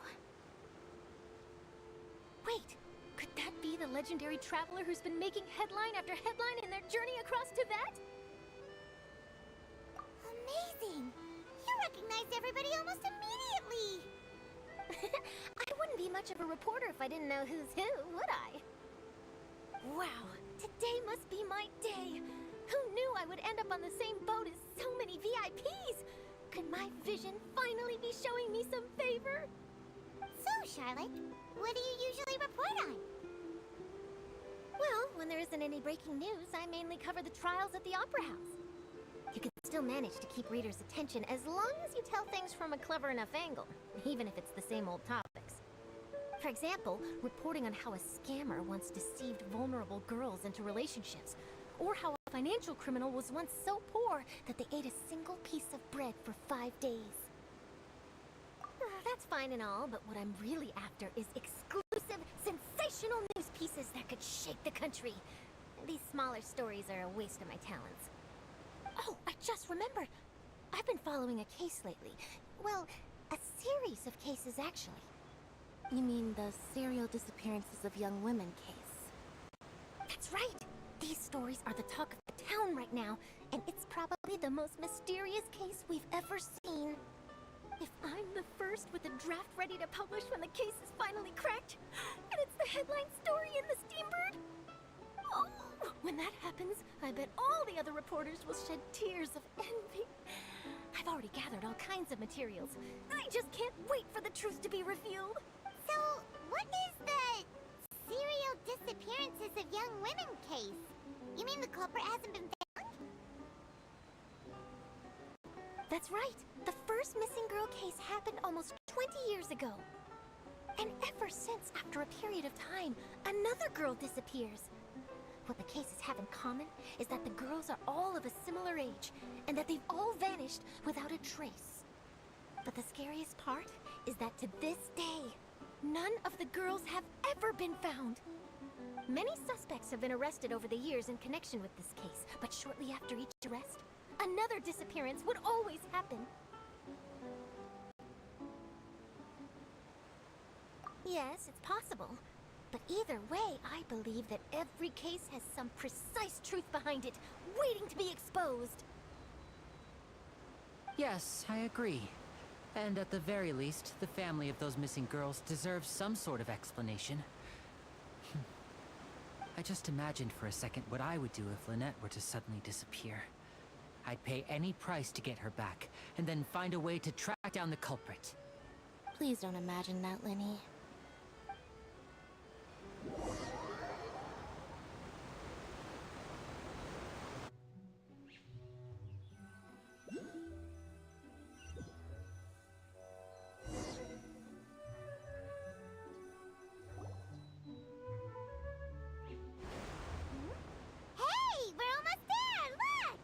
Wait, could that be the legendary traveler who's been making headline after headline in their journey across Tibet? Amazing! You recognized everybody almost immediately! I wouldn't be much of a reporter if I didn't know who's who, would I? Wow, today must be my day! Who knew I would end up on the same boat as so many VIPs? Could my vision finally be showing me some favor? So, Charlotte, what do you usually report on? Well, when there isn't any breaking news, I mainly cover the trials at the Opera House. You can still manage to keep readers' attention as long as you tell things from a clever enough angle, even if it's the same old topics. For example, reporting on how a scammer once deceived vulnerable girls into relationships, or how a financial criminal was once so poor that they ate a single piece of bread for 5 days. That's fine and all, but what I'm really after is exclusive, sensational news pieces that could shake the country. These smaller stories are a waste of my talents. Oh, I just remembered. I've been following a case lately. Well, a series of cases, actually. You mean the serial disappearances of young women case? That's right! These stories are the talk of the town right now, and it's probably the most mysterious case we've ever seen. If I'm the first with a draft ready to publish when the case is finally cracked, and it's the headline story in the Steambird, oh, when that happens, I bet all the other reporters will shed tears of envy. I've already gathered all kinds of materials. I just can't wait for the truth to be revealed. So, what is the serial disappearances of young women case? You mean the culprit hasn't been found? That's right. The first missing girl case happened almost 20 years ago. And ever since, after a period of time, another girl disappears. What the cases have in common is that the girls are all of a similar age, and that they've all vanished without a trace. But the scariest part is that to this day, none of the girls have ever been found. Many suspects have been arrested over the years in connection with this case, but shortly after each arrest, another disappearance would always happen. Yes, it's possible. But either way, I believe that every case has some precise truth behind it, waiting to be exposed. Yes, I agree. And at the very least, the family of those missing girls deserves some sort of explanation. I just imagined for a second what I would do if Lynette were to suddenly disappear. I'd pay any price to get her back, and then find a way to track down the culprit. Please don't imagine that, Lenny. Hey, we're almost there! Look!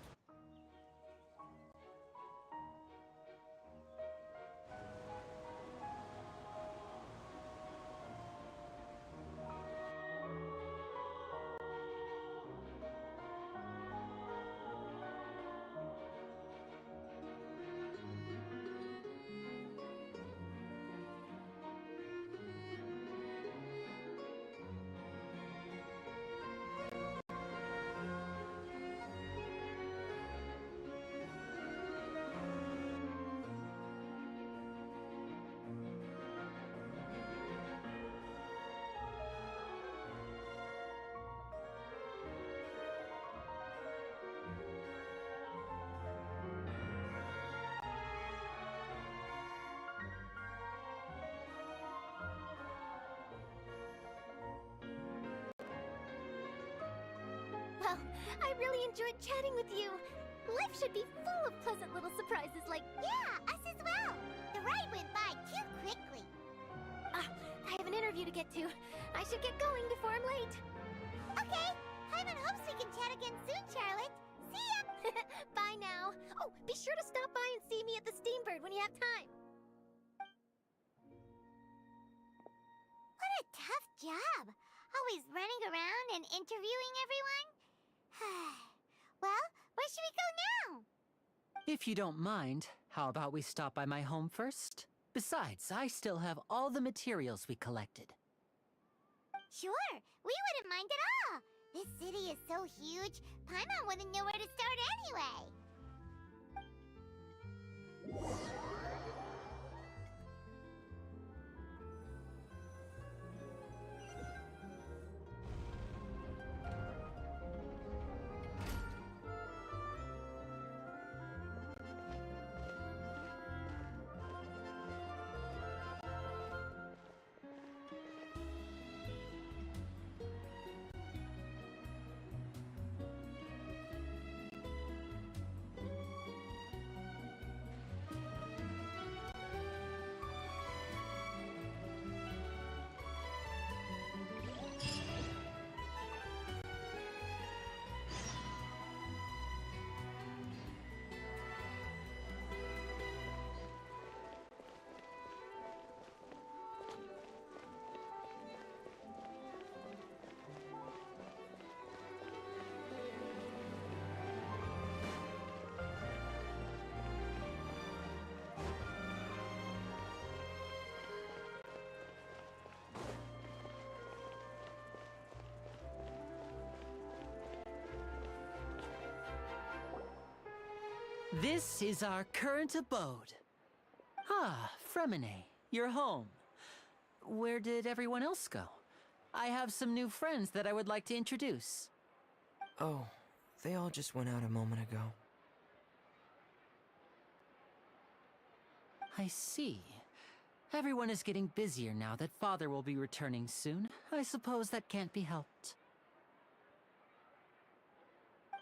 Well, I really enjoyed chatting with you. Life should be full of pleasant little surprises like... Yeah, us as well. The ride went by too quickly. I have an interview to get to. I should get going before I'm late. Okay, Paimon hopes we can chat again soon, Charlotte. See ya! Bye now. Oh, be sure to stop by and see me at the Steambird when you have time. What a tough job. Always running around and interviewing everyone? Well, where should we go now? If you don't mind, how about we stop by my home first? Besides, I still have all the materials we collected. Sure, we wouldn't mind at all. This city is so huge, Paimon wouldn't know where to start anyway. This is our current abode. Ah, Fremine, you're home. Where did everyone else go? I have some new friends that I would like to introduce. Oh, they all just went out a moment ago. I see. Everyone is getting busier now that Father will be returning soon. I suppose that can't be helped.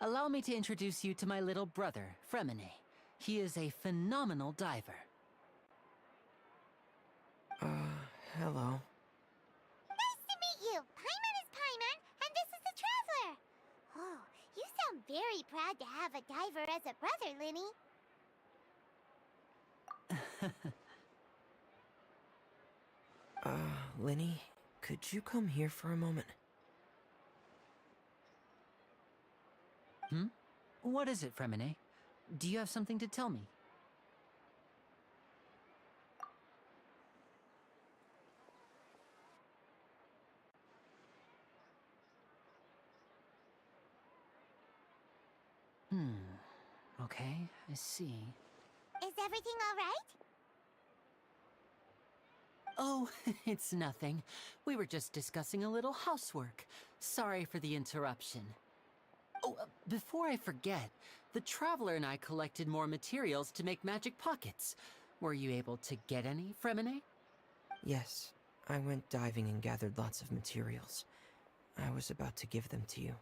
Allow me to introduce you to my little brother, Fremine. He is a phenomenal diver. Hello. Nice to meet you. Paimon is Paimon, and this is the Traveler. Oh, you sound very proud to have a diver as a brother, Linny. Linny, could you come here for a moment? What is it, Fremine? Do you have something to tell me? Okay, I see. Is everything all right? Oh, it's nothing. We were just discussing a little housework. Sorry for the interruption. Oh, before I forget, the Traveler and I collected more materials to make magic pockets. Were you able to get any, Fremine? Yes, I went diving and gathered lots of materials. I was about to give them to you.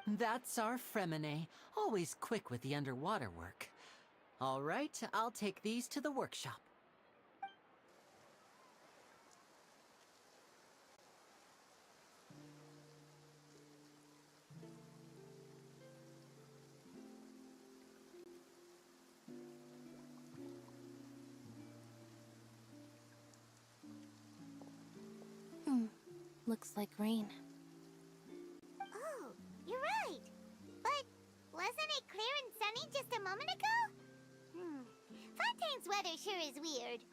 That's our Fremine, always quick with the underwater work. All right, I'll take these to the workshop. Looks like rain. Oh, you're right. But wasn't it clear and sunny just a moment ago? Fontaine's weather sure is weird.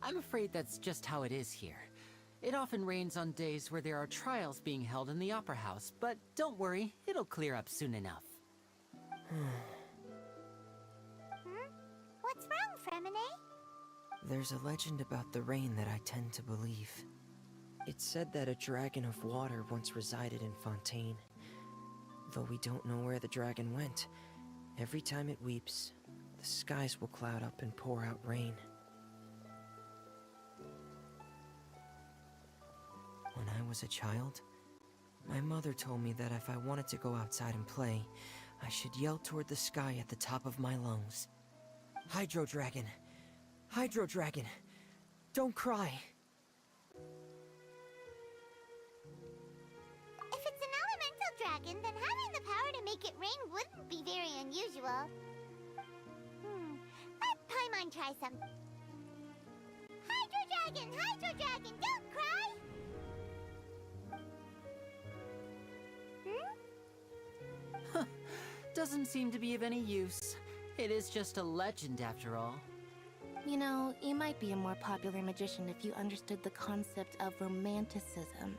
I'm afraid that's just how it is here. It often rains on days where there are trials being held in the Opera House, but don't worry, it'll clear up soon enough. What's wrong, Fremine? There's a legend about the rain that I tend to believe. It's said that a dragon of water once resided in Fontaine. Though we don't know where the dragon went, every time it weeps, the skies will cloud up and pour out rain. When I was a child, my mother told me that if I wanted to go outside and play, I should yell toward the sky at the top of my lungs. Hydro Dragon! Hydro Dragon! Don't cry! If it's an elemental dragon, then having the power to make it rain wouldn't be very unusual. Let Paimon try some. Hydro Dragon! Hydro Dragon! Don't cry! doesn't seem to be of any use. It is just a legend after all. You know, you might be a more popular magician if you understood the concept of romanticism.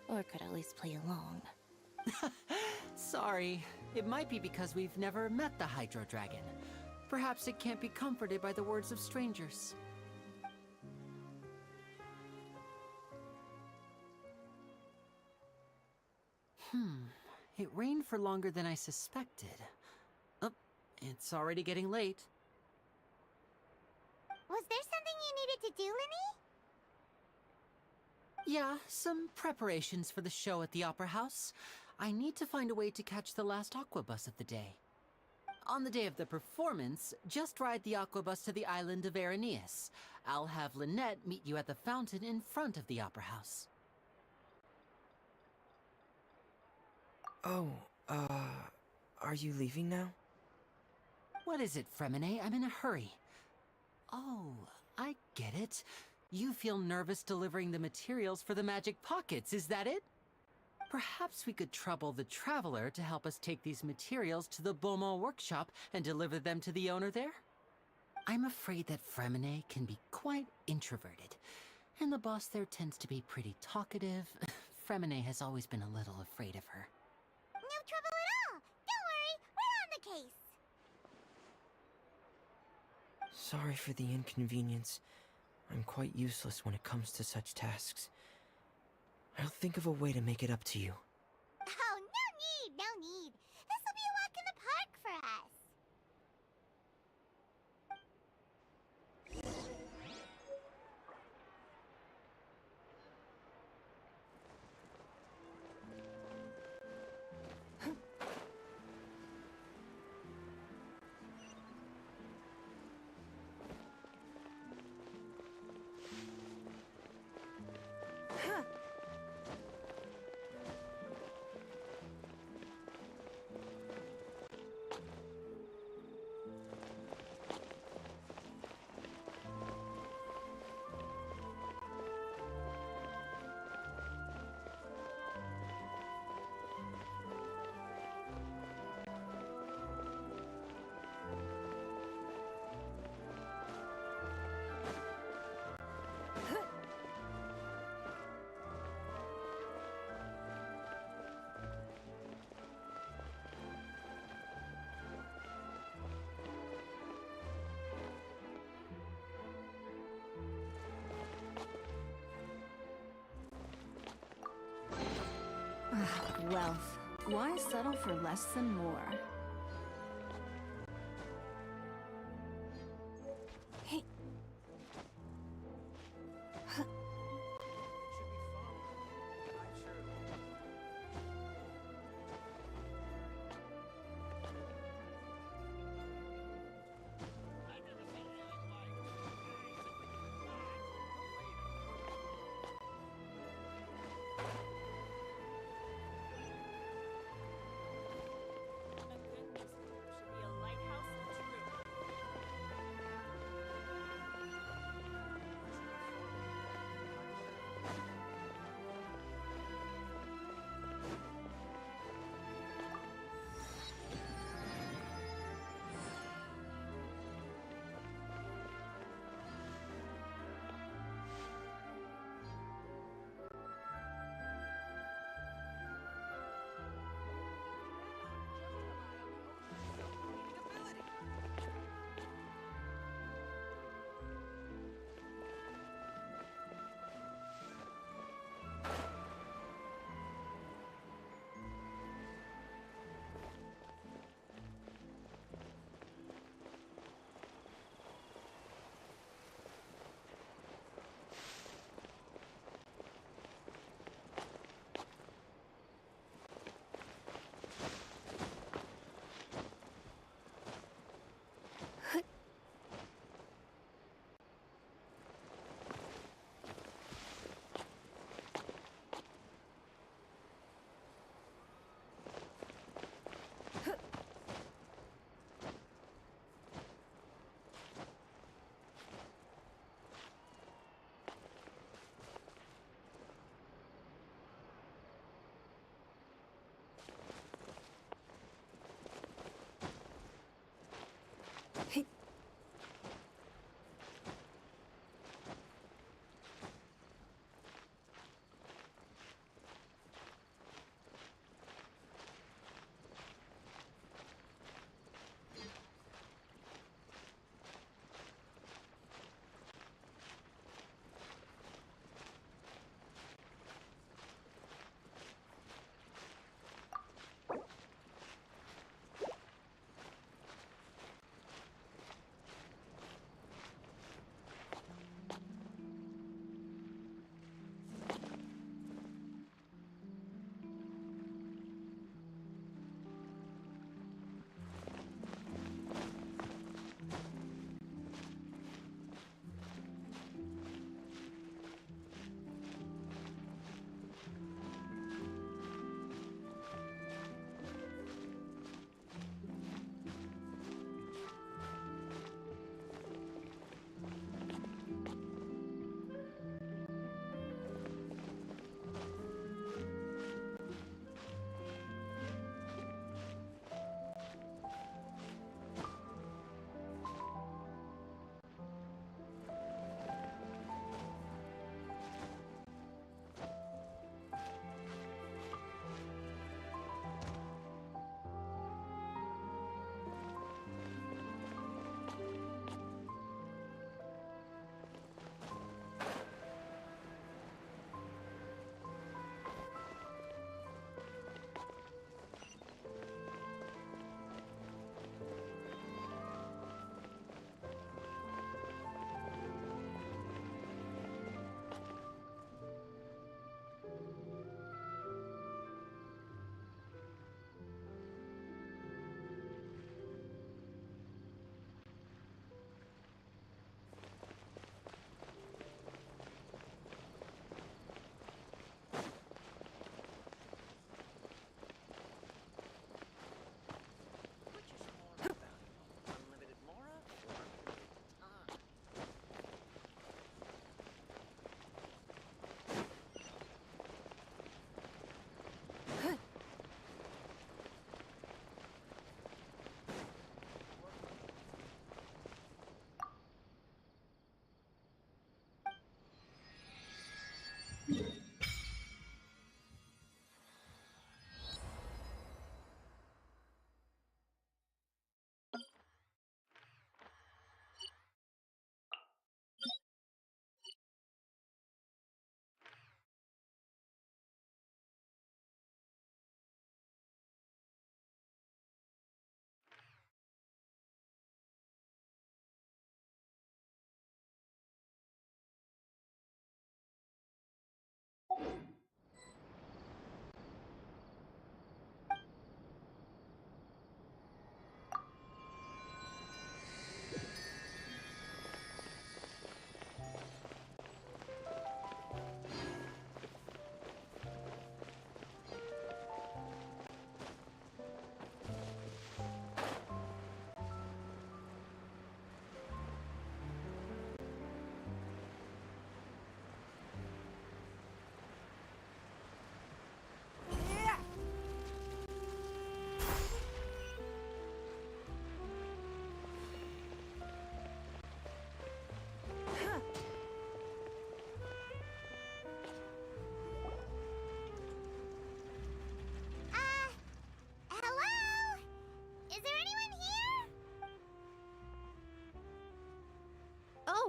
Or could at least play along. Sorry, it might be because we've never met the Hydro Dragon. Perhaps it can't be comforted by the words of strangers. It rained for longer than I suspected. Oh, it's already getting late. Was there something you needed to do, Linny? Yeah, some preparations for the show at the Opera House. I need to find a way to catch the last Aqua Bus of the day. On the day of the performance, just ride the Aqua Bus to the island of Araneus. I'll have Lynette meet you at the fountain in front of the Opera House. Oh, are you leaving now? What is it, Fremine? I'm in a hurry. Oh, I get it. You feel nervous delivering the materials for the magic pockets, is that it? Perhaps we could trouble the Traveler to help us take these materials to the Beaumont workshop and deliver them to the owner there? I'm afraid that Fremine can be quite introverted, and the boss there tends to be pretty talkative. Fremine has always been a little afraid of her. No trouble at all! Don't worry, we're on the case! Sorry for the inconvenience. I'm quite useless when it comes to such tasks. I'll think of a way to make it up to you. Oh, no need! This'll be a walk in the park for us! Wealth. Why settle for less than more? Hey.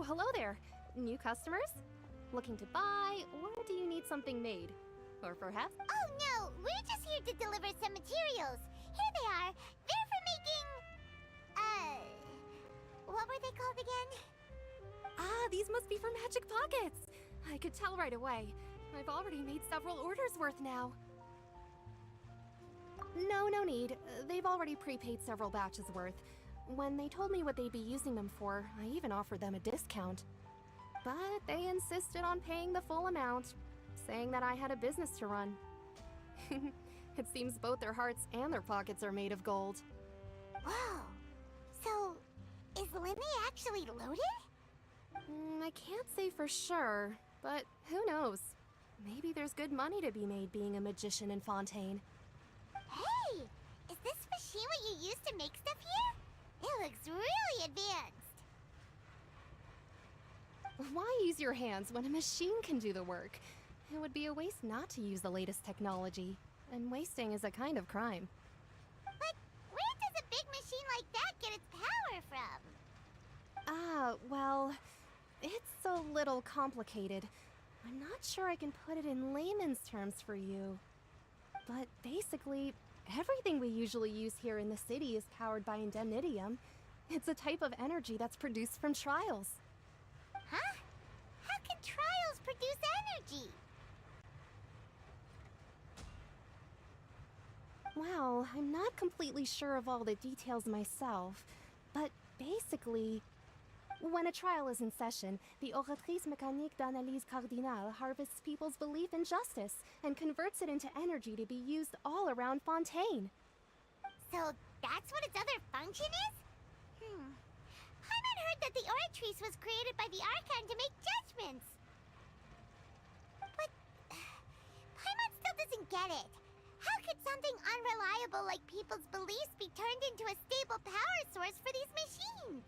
hello there. New customers? Looking to buy, or do you need something made? Or perhaps? Oh no, we're just here to deliver some materials. Here they are. They're for making... what were they called again? Ah, these must be for Magic Pockets. I could tell right away. I've already made several orders worth now. No need. They've already prepaid several batches worth. When they told me what they'd be using them for, I even offered them a discount. But they insisted on paying the full amount, saying that I had a business to run. It seems both their hearts and their pockets are made of gold. Whoa. So, is Lyney actually loaded? I can't say for sure, but who knows? Maybe there's good money to be made being a magician in Fontaine. Hey! Is this machine what you use to make stuff here? It looks really advanced. Why use your hands when a machine can do the work? It would be a waste not to use the latest technology, and wasting is a kind of crime. But where does a big machine like that get its power from? Well, it's a little complicated. I'm not sure I can put it in layman's terms for you. But basically, everything we usually use here in the city is powered by indemnitium. It's a type of energy that's produced from trials. Huh? How can trials produce energy? Well, I'm not completely sure of all the details myself, but basically, when a trial is in session, the Oratrice Mécanique d'Analyse Cardinale harvests people's belief in justice and converts it into energy to be used all around Fontaine. So that's what its other function is? Paimon heard that the Oratrice was created by the Archon to make judgments. But Paimon still doesn't get it. How could something unreliable like people's beliefs be turned into a stable power source for these machines?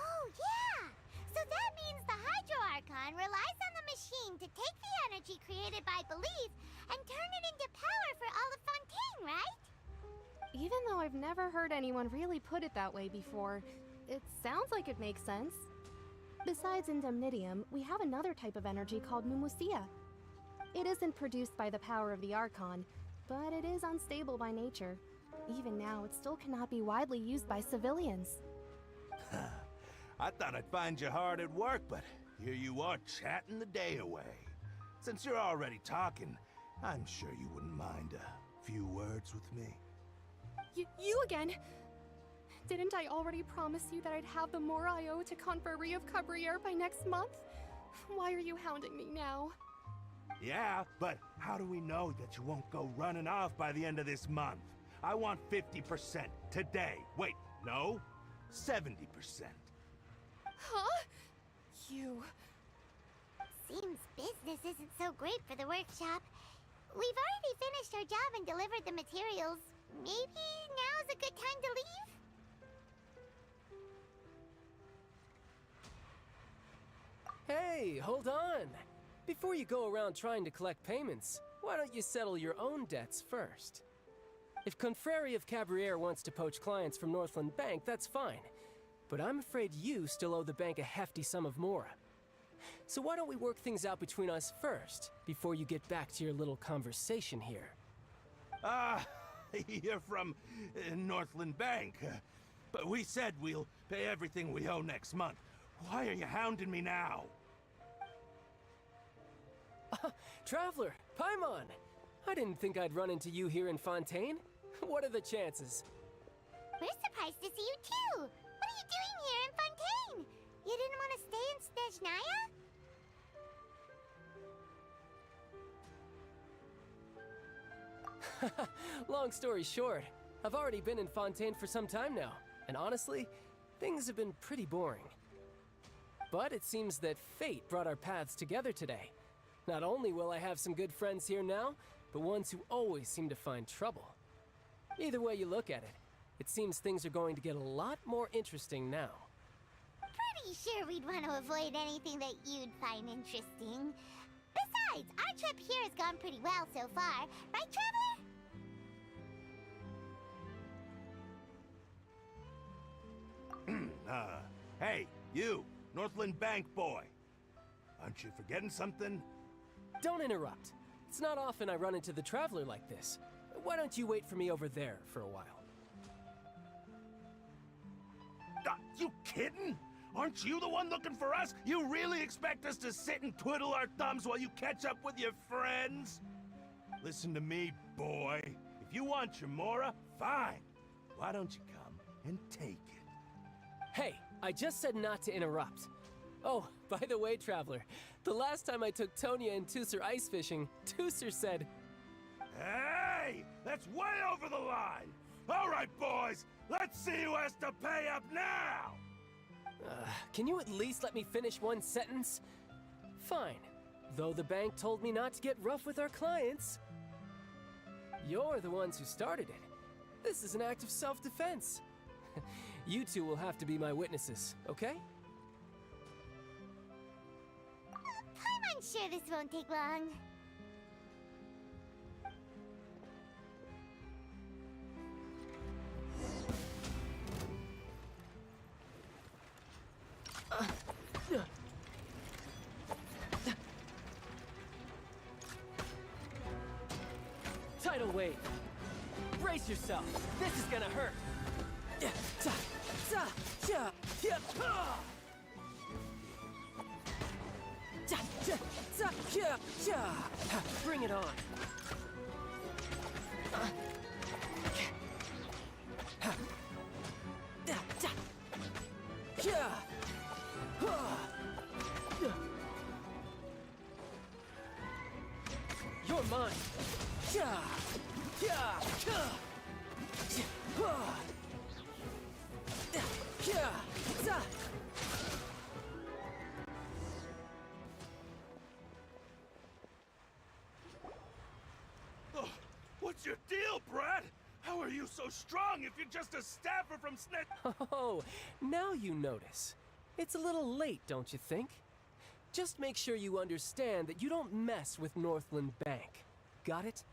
Oh, yeah! So that means the Hydro Archon relies on the machine to take the energy created by belief and turn it into power for all of Fontaine, right? Even though I've never heard anyone really put it that way before, it sounds like it makes sense. Besides indemnitium, we have another type of energy called pneumosia. It isn't produced by the power of the Archon, but it is unstable by nature. Even now, it still cannot be widely used by civilians. I thought I'd find you hard at work, but here you are chatting the day away. Since you're already talking, I'm sure you wouldn't mind a few words with me. You again? Didn't I already promise you that I'd have the more I owe to Confrérie of Cabriere by next month? Why are you hounding me now? Yeah, but how do we know that you won't go running off by the end of this month? I want 50% today. Wait, no, 70%. Huh? You... Seems business isn't so great for the workshop. We've already finished our job and delivered the materials. Maybe now's a good time to leave? Hey, hold on! Before you go around trying to collect payments, why don't you settle your own debts first? If Confrérie of Cabriere wants to poach clients from Northland Bank, that's fine. But I'm afraid you still owe the bank a hefty sum of mora. So why don't we work things out between us first, before you get back to your little conversation here? You're from Northland Bank. But we said we'll pay everything we owe next month. Why are you hounding me now? Traveler, Paimon! I didn't think I'd run into you here in Fontaine. What are the chances? We're surprised to see you too! What are you doing here in Fontaine? You didn't want to stay in Snezhnaya? Long story short, I've already been in Fontaine for some time now, and honestly, things have been pretty boring. But it seems that fate brought our paths together today. Not only will I have some good friends here now, but ones who always seem to find trouble. Either way you look at it, it seems things are going to get a lot more interesting now. Pretty sure we'd want to avoid anything that you'd find interesting. Besides, our trip here has gone pretty well so far, right, Traveler? You, Northland Bank boy. Aren't you forgetting something? Don't interrupt. It's not often I run into the Traveler like this. Why don't you wait for me over there for a while? You kidding? Aren't you the one looking for us? You really expect us to sit and twiddle our thumbs while you catch up with your friends? Listen to me, boy. If you want your Mora, fine. Why don't you come and take it? Hey, I just said not to interrupt. Oh, by the way, Traveler, the last time I took Tonya and Tooser ice fishing, Tooser said, Hey! That's way over the line! All right, boys, let's see who has to pay up now! Can you at least let me finish one sentence? Fine. Though the bank told me not to get rough with our clients. You're the ones who started it. This is an act of self-defense. You two will have to be my witnesses, okay? I'm sure this won't take long. Tidal wave. Brace yourself. This is gonna hurt. Bring it on. You're mine. What's your deal, Brad? How are you so strong if you're just a staffer from Snit? Oh, now you notice. It's a little late, don't you think? Just make sure you understand that you don't mess with Northland Bank. Got it?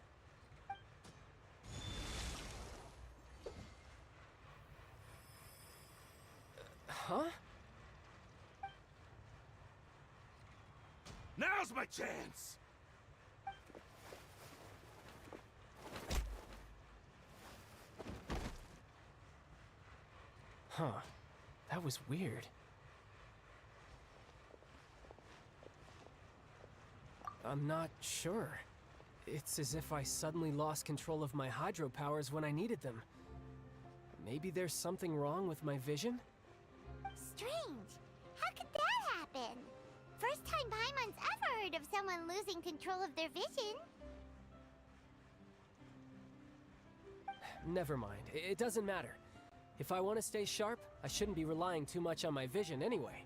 Huh? Now's my chance! Huh. That was weird. I'm not sure. It's as if I suddenly lost control of my hydro powers when I needed them. Maybe there's something wrong with my vision? Strange. How could that happen? First time Paimon's ever heard of someone losing control of their vision. Never mind. It doesn't matter. If I want to stay sharp, I shouldn't be relying too much on my vision anyway.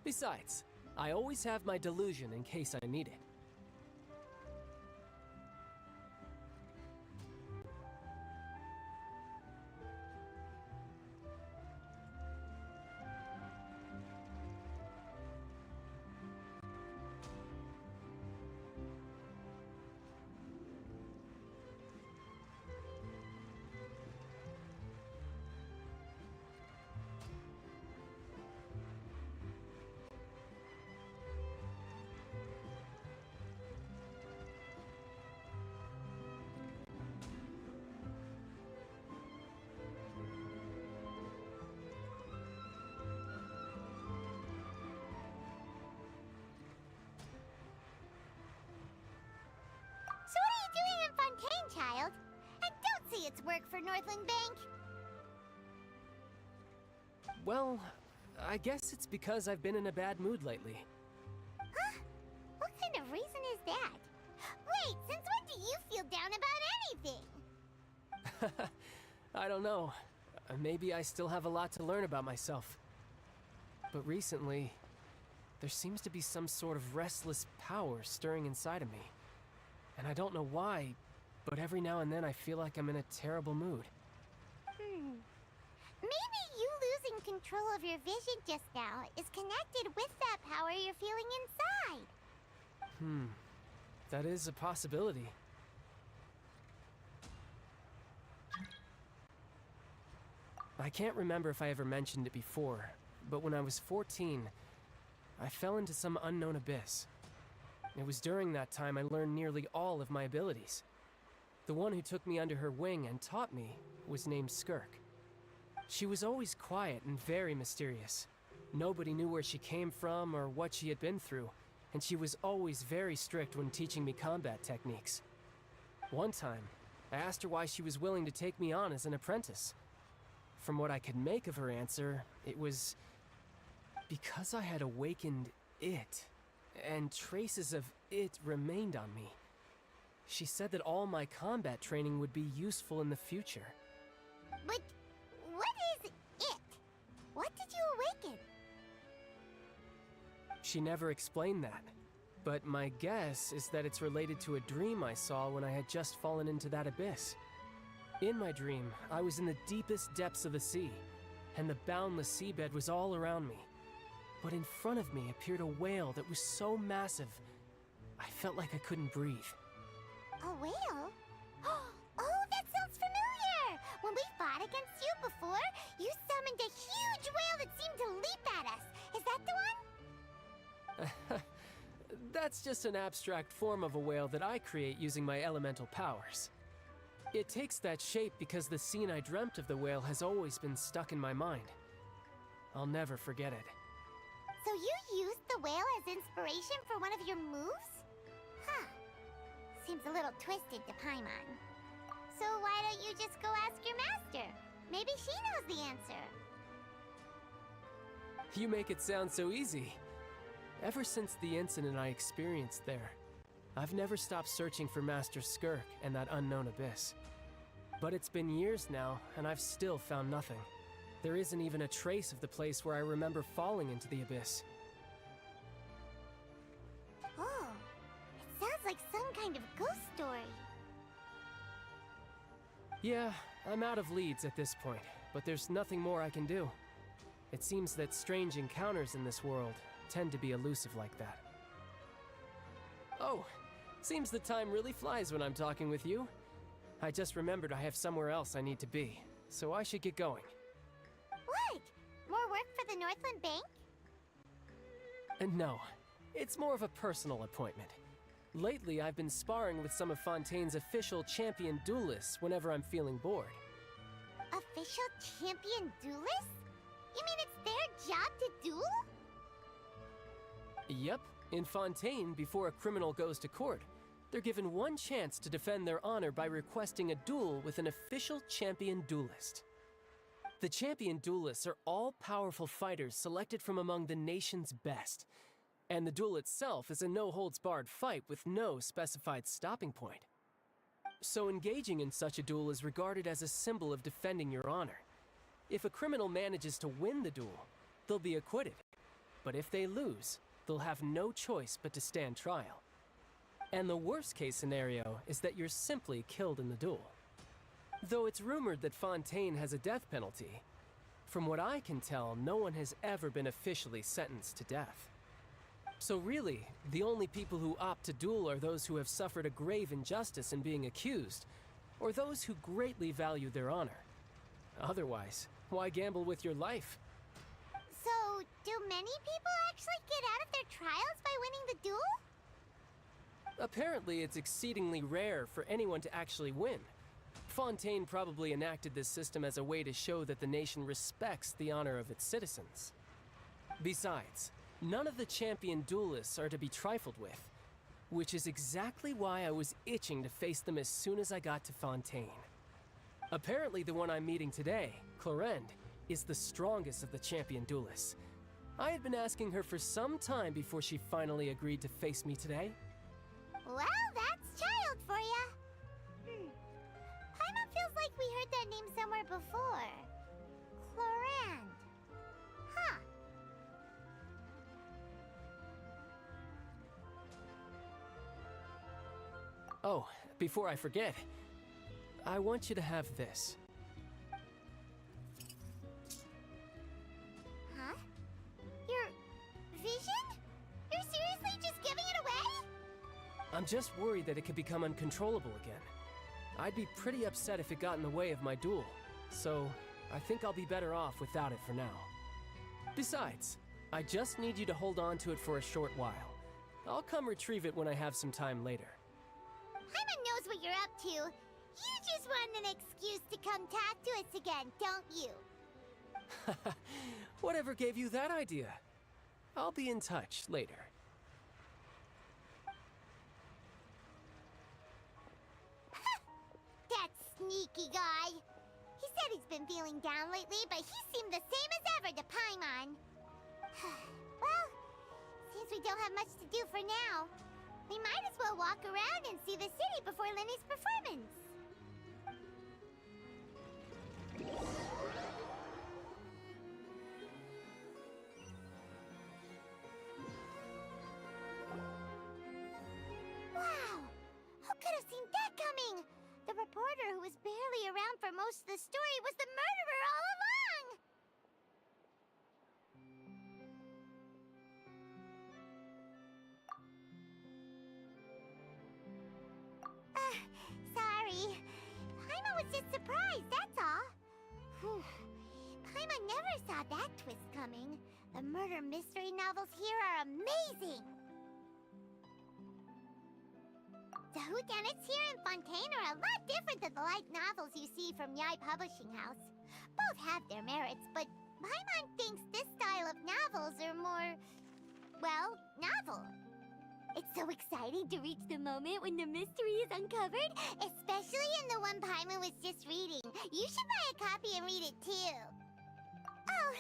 Besides, I always have my delusion in case I need it. So what are you doing in Fontaine, child? I don't see it's work for Northland Bank. Well, I guess it's because I've been in a bad mood lately. Huh? What kind of reason is that? Wait, since when do you feel down about anything? I don't know. Maybe I still have a lot to learn about myself. But recently, there seems to be some sort of restless power stirring inside of me. And I don't know why, but every now and then I feel like I'm in a terrible mood. Maybe you losing control of your vision just now is connected with that power you're feeling inside. That is a possibility. I can't remember if I ever mentioned it before, but when I was 14, I fell into some unknown abyss. It was during that time I learned nearly all of my abilities. The one who took me under her wing and taught me was named Skirk. She was always quiet and very mysterious. Nobody knew where she came from or what she had been through, and she was always very strict when teaching me combat techniques. One time, I asked her why she was willing to take me on as an apprentice. From what I could make of her answer, it was because I had awakened it, and traces of it remained on me. She said that all my combat training would be useful in the future. But what is it? What did you awaken? She never explained that, but my guess is that it's related to a dream I saw when I had just fallen into that abyss. In my dream, I was in the deepest depths of the sea, and the boundless seabed was all around me. But in front of me appeared a whale that was so massive, I felt like I couldn't breathe. A whale? Oh, that sounds familiar! When we fought against you before, you summoned a huge whale that seemed to leap at us. Is that the one? That's just an abstract form of a whale that I create using my elemental powers. It takes that shape because the scene I dreamt of the whale has always been stuck in my mind. I'll never forget it. So you used the whale as inspiration for one of your moves? Huh. Seems a little twisted to Paimon. So why don't you just go ask your master? Maybe she knows the answer. You make it sound so easy. Ever since the incident I experienced there, I've never stopped searching for Master Skirk and that unknown abyss. But it's been years now, and I've still found nothing. There isn't even a trace of the place where I remember falling into the abyss. Oh, it sounds like some kind of ghost story. Yeah, I'm out of leads at this point, but there's nothing more I can do. It seems that strange encounters in this world tend to be elusive like that. Oh, seems the time really flies when I'm talking with you. I just remembered I have somewhere else I need to be, so I should get going. What? More work for the Northland Bank? No, it's more of a personal appointment. Lately, I've been sparring with some of Fontaine's official champion duelists whenever I'm feeling bored. Official champion duelists? You mean it's their job to duel? Yep, in Fontaine, before a criminal goes to court, they're given one chance to defend their honor by requesting a duel with an official champion duelist. The champion duelists are all-powerful fighters selected from among the nation's best, and the duel itself is a no-holds-barred fight with no specified stopping point. So engaging in such a duel is regarded as a symbol of defending your honor. If a criminal manages to win the duel, they'll be acquitted. But if they lose, they'll have no choice but to stand trial. And the worst-case scenario is that you're simply killed in the duel. Though it's rumored that Fontaine has a death penalty, from what I can tell, no one has ever been officially sentenced to death. So really, the only people who opt to duel are those who have suffered a grave injustice in being accused, or those who greatly value their honor. Otherwise, why gamble with your life? So, do many people actually get out of their trials by winning the duel? Apparently, it's exceedingly rare for anyone to actually win. Fontaine probably enacted this system as a way to show that the nation respects the honor of its citizens. Besides, none of the champion duelists are to be trifled with, which is exactly why I was itching to face them as soon as I got to Fontaine. Apparently, the one I'm meeting today, Clorinde, is the strongest of the champion duelists. I had been asking her for some time before she finally agreed to face me today. Well, that's child for ya. Paimon feels like we heard that name somewhere before. Clorinde. Huh. Oh, before I forget, I want you to have this. Huh? Your vision? You're seriously just giving it away? I'm just worried that it could become uncontrollable again. I'd be pretty upset if it got in the way of my duel, so I think I'll be better off without it for now. Besides, I just need you to hold on to it for a short while. I'll come retrieve it when I have some time later. Paimon knows what you're up to. You just want an excuse to come talk to us again, don't you? Whatever gave you that idea? I'll be in touch later. That sneaky guy. He said he's been feeling down lately, but he seemed the same as ever to Paimon. Well, since we don't have much to do for now, we might as well walk around and see the city before Lenny's performance. Wow! Who could have seen that coming? The reporter who was barely around for most of the story was the murderer all along! Sorry. Paimon was just surprised, that's all. Whew. Paimon never saw that twist coming. The murder mystery novels here are amazing! The whodunits here in Fontaine are a lot different than the light novels you see from Yai Publishing House. Both have their merits, but Paimon thinks this style of novels are more, well, novel. It's so exciting to reach the moment when the mystery is uncovered, especially in the one Paimon was just reading. You should buy a copy and read it too. Oh,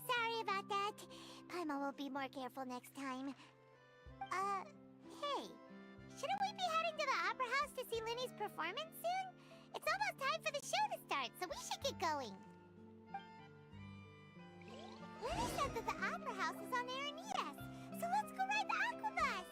sorry about that. Paimon will be more careful next time. Hey. Shouldn't we be heading to the Opera House to see Lenny's performance soon? It's almost time for the show to start, so we should get going. Lenny said that the Opera House is on Aranidas, so let's go ride the Aquabus!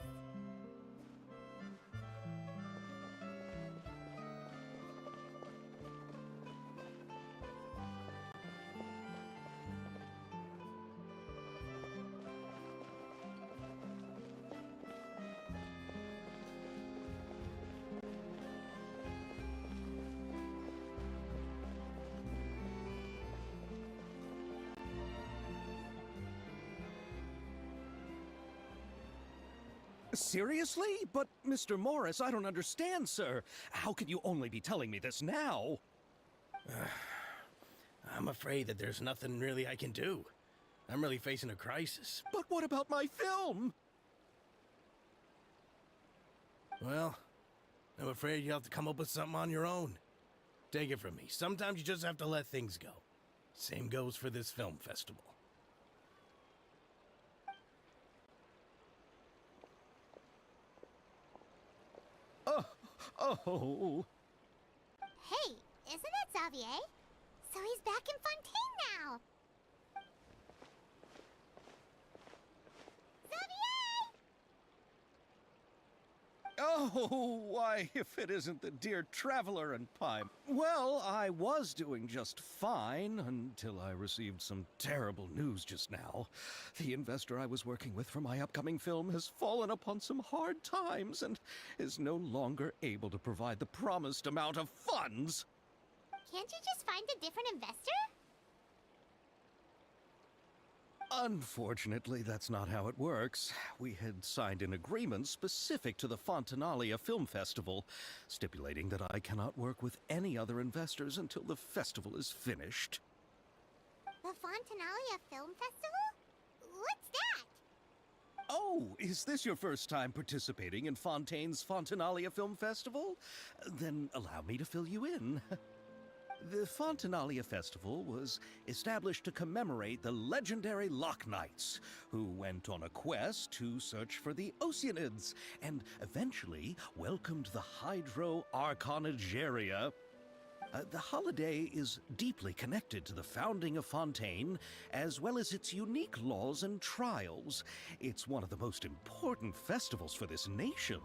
Seriously? But, Mr. Morris, I don't understand, sir. How can you only be telling me this now? I'm afraid that there's nothing really I can do. I'm really facing a crisis. But what about my film? Well, I'm afraid you'll have to come up with something on your own. Take it from me. Sometimes you just have to let things go. Same goes for this film festival. Oh. Hey, isn't that Xavier? So he's back in Fontaine now! Oh, why, if it isn't the dear Traveler and Paimon. Well, I was doing just fine until I received some terrible news just now. The investor I was working with for my upcoming film has fallen upon some hard times and is no longer able to provide the promised amount of funds. Can't you just find a different investor? Unfortunately, that's not how it works. We had signed an agreement specific to the Fontanalia Film Festival, stipulating that I cannot work with any other investors until the festival is finished. The Fontanalia Film Festival? What's that? Oh, is this your first time participating in Fontaine's Fontanalia Film Festival? Then allow me to fill you in. The Fontanalia Festival was established to commemorate the legendary Loch Knights, who went on a quest to search for the Oceanids, and eventually welcomed the Hydro Arconageria. The holiday is deeply connected to the founding of Fontaine, as well as its unique laws and trials. It's one of the most important festivals for this nation.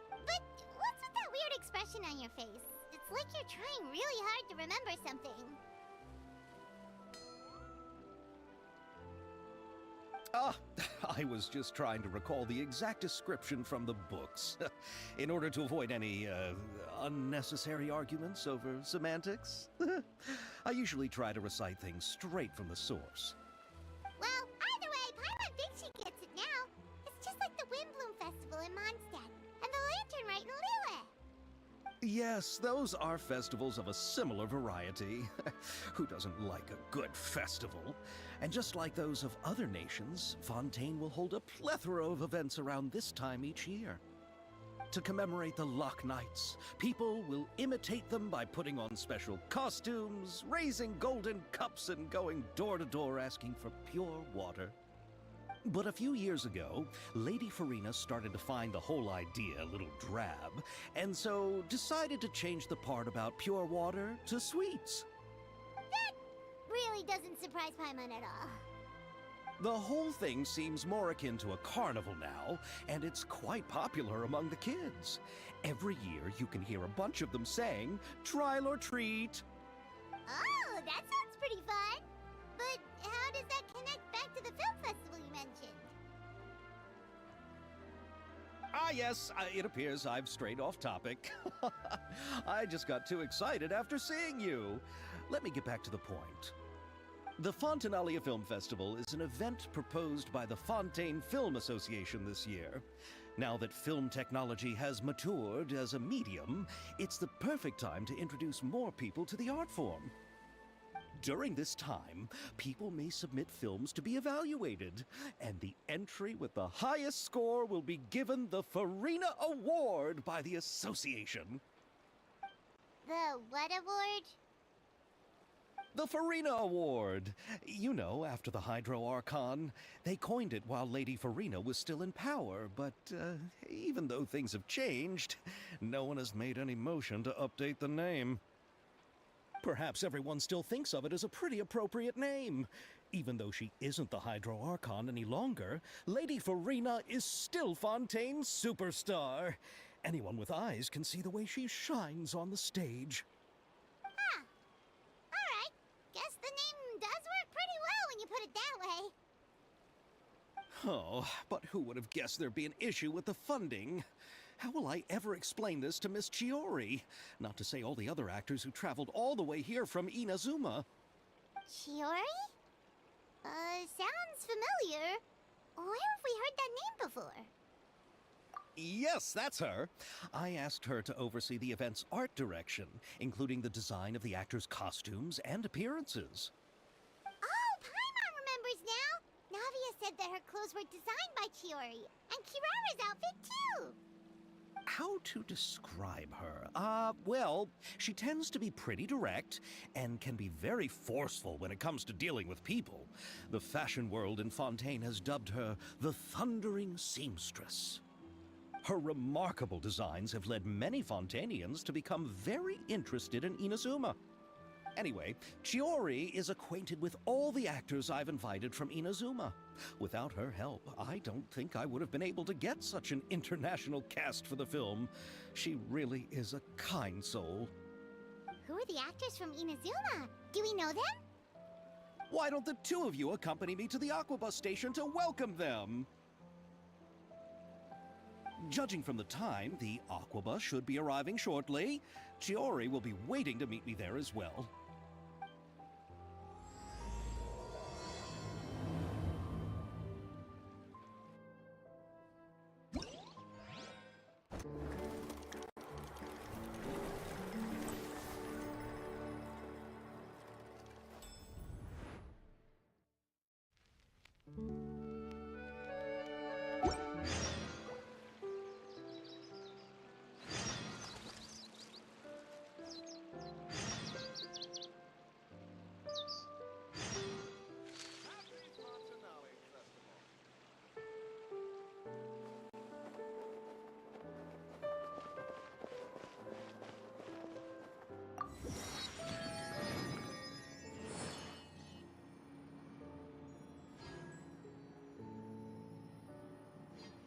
But what's with that weird expression on your face? It's like you're trying really hard to remember something. I was just trying to recall the exact description from the books, in order to avoid any, unnecessary arguments over semantics. I usually try to recite things straight from the source. Well, Yes, those are festivals of a similar variety. Who doesn't like a good festival? And just like those of other nations, Fontaine will hold a plethora of events around this time each year. To commemorate the Loch Nights, people will imitate them by putting on special costumes, raising golden cups, and going door to door asking for pure water. But a few years ago, Lady Farina started to find the whole idea a little drab, and so decided to change the part about pure water to sweets. That really doesn't surprise Paimon at all. The whole thing seems more akin to a carnival now, and it's quite popular among the kids. Every year you can hear a bunch of them saying, "Trial or treat." Oh, that sounds pretty fun. But how does that connect back to the film festival you mentioned? Ah, yes, it appears I've strayed off topic. I just got too excited after seeing you. Let me get back to the point. The Fontinalia Film Festival is an event proposed by the Fontaine Film Association this year. Now that film technology has matured as a medium, it's the perfect time to introduce more people to the art form. During this time, people may submit films to be evaluated, and the entry with the highest score will be given the Farina Award by the association. The what award? The Farina Award. You know, after the Hydro Archon. They coined it while Lady Farina was still in power, but even though things have changed, no one has made any motion to update the name. Perhaps everyone still thinks of it as a pretty appropriate name. Even though she isn't the Hydro Archon any longer, Lady Farina is still Fontaine's superstar. Anyone with eyes can see the way she shines on the stage. Huh. Alright. Guess the name does work pretty well when you put it that way. Oh, but who would have guessed there'd be an issue with the funding? How will I ever explain this to Miss Chiori? Not to say all the other actors who traveled all the way here from Inazuma. Chiori? Sounds familiar. Where have we heard that name before? Yes, that's her. I asked her to oversee the event's art direction, including the design of the actors' costumes and appearances. Oh, Paimon remembers now! Navia said that her clothes were designed by Chiori, and Kirara's outfit too! How to describe her? Well, she tends to be pretty direct and can be very forceful when it comes to dealing with people. The fashion world in Fontaine has dubbed her the Thundering Seamstress. Her remarkable designs have led many Fontainians to become very interested in Inazuma. Anyway, Chiori is acquainted with all the actors I've invited from Inazuma. Without her help, I don't think I would have been able to get such an international cast for the film. She really is a kind soul. Who are the actors from Inazuma? Do we know them? Why don't the two of you accompany me to the Aquabus station to welcome them? Judging from the time, the Aquabus should be arriving shortly. Chiori will be waiting to meet me there as well.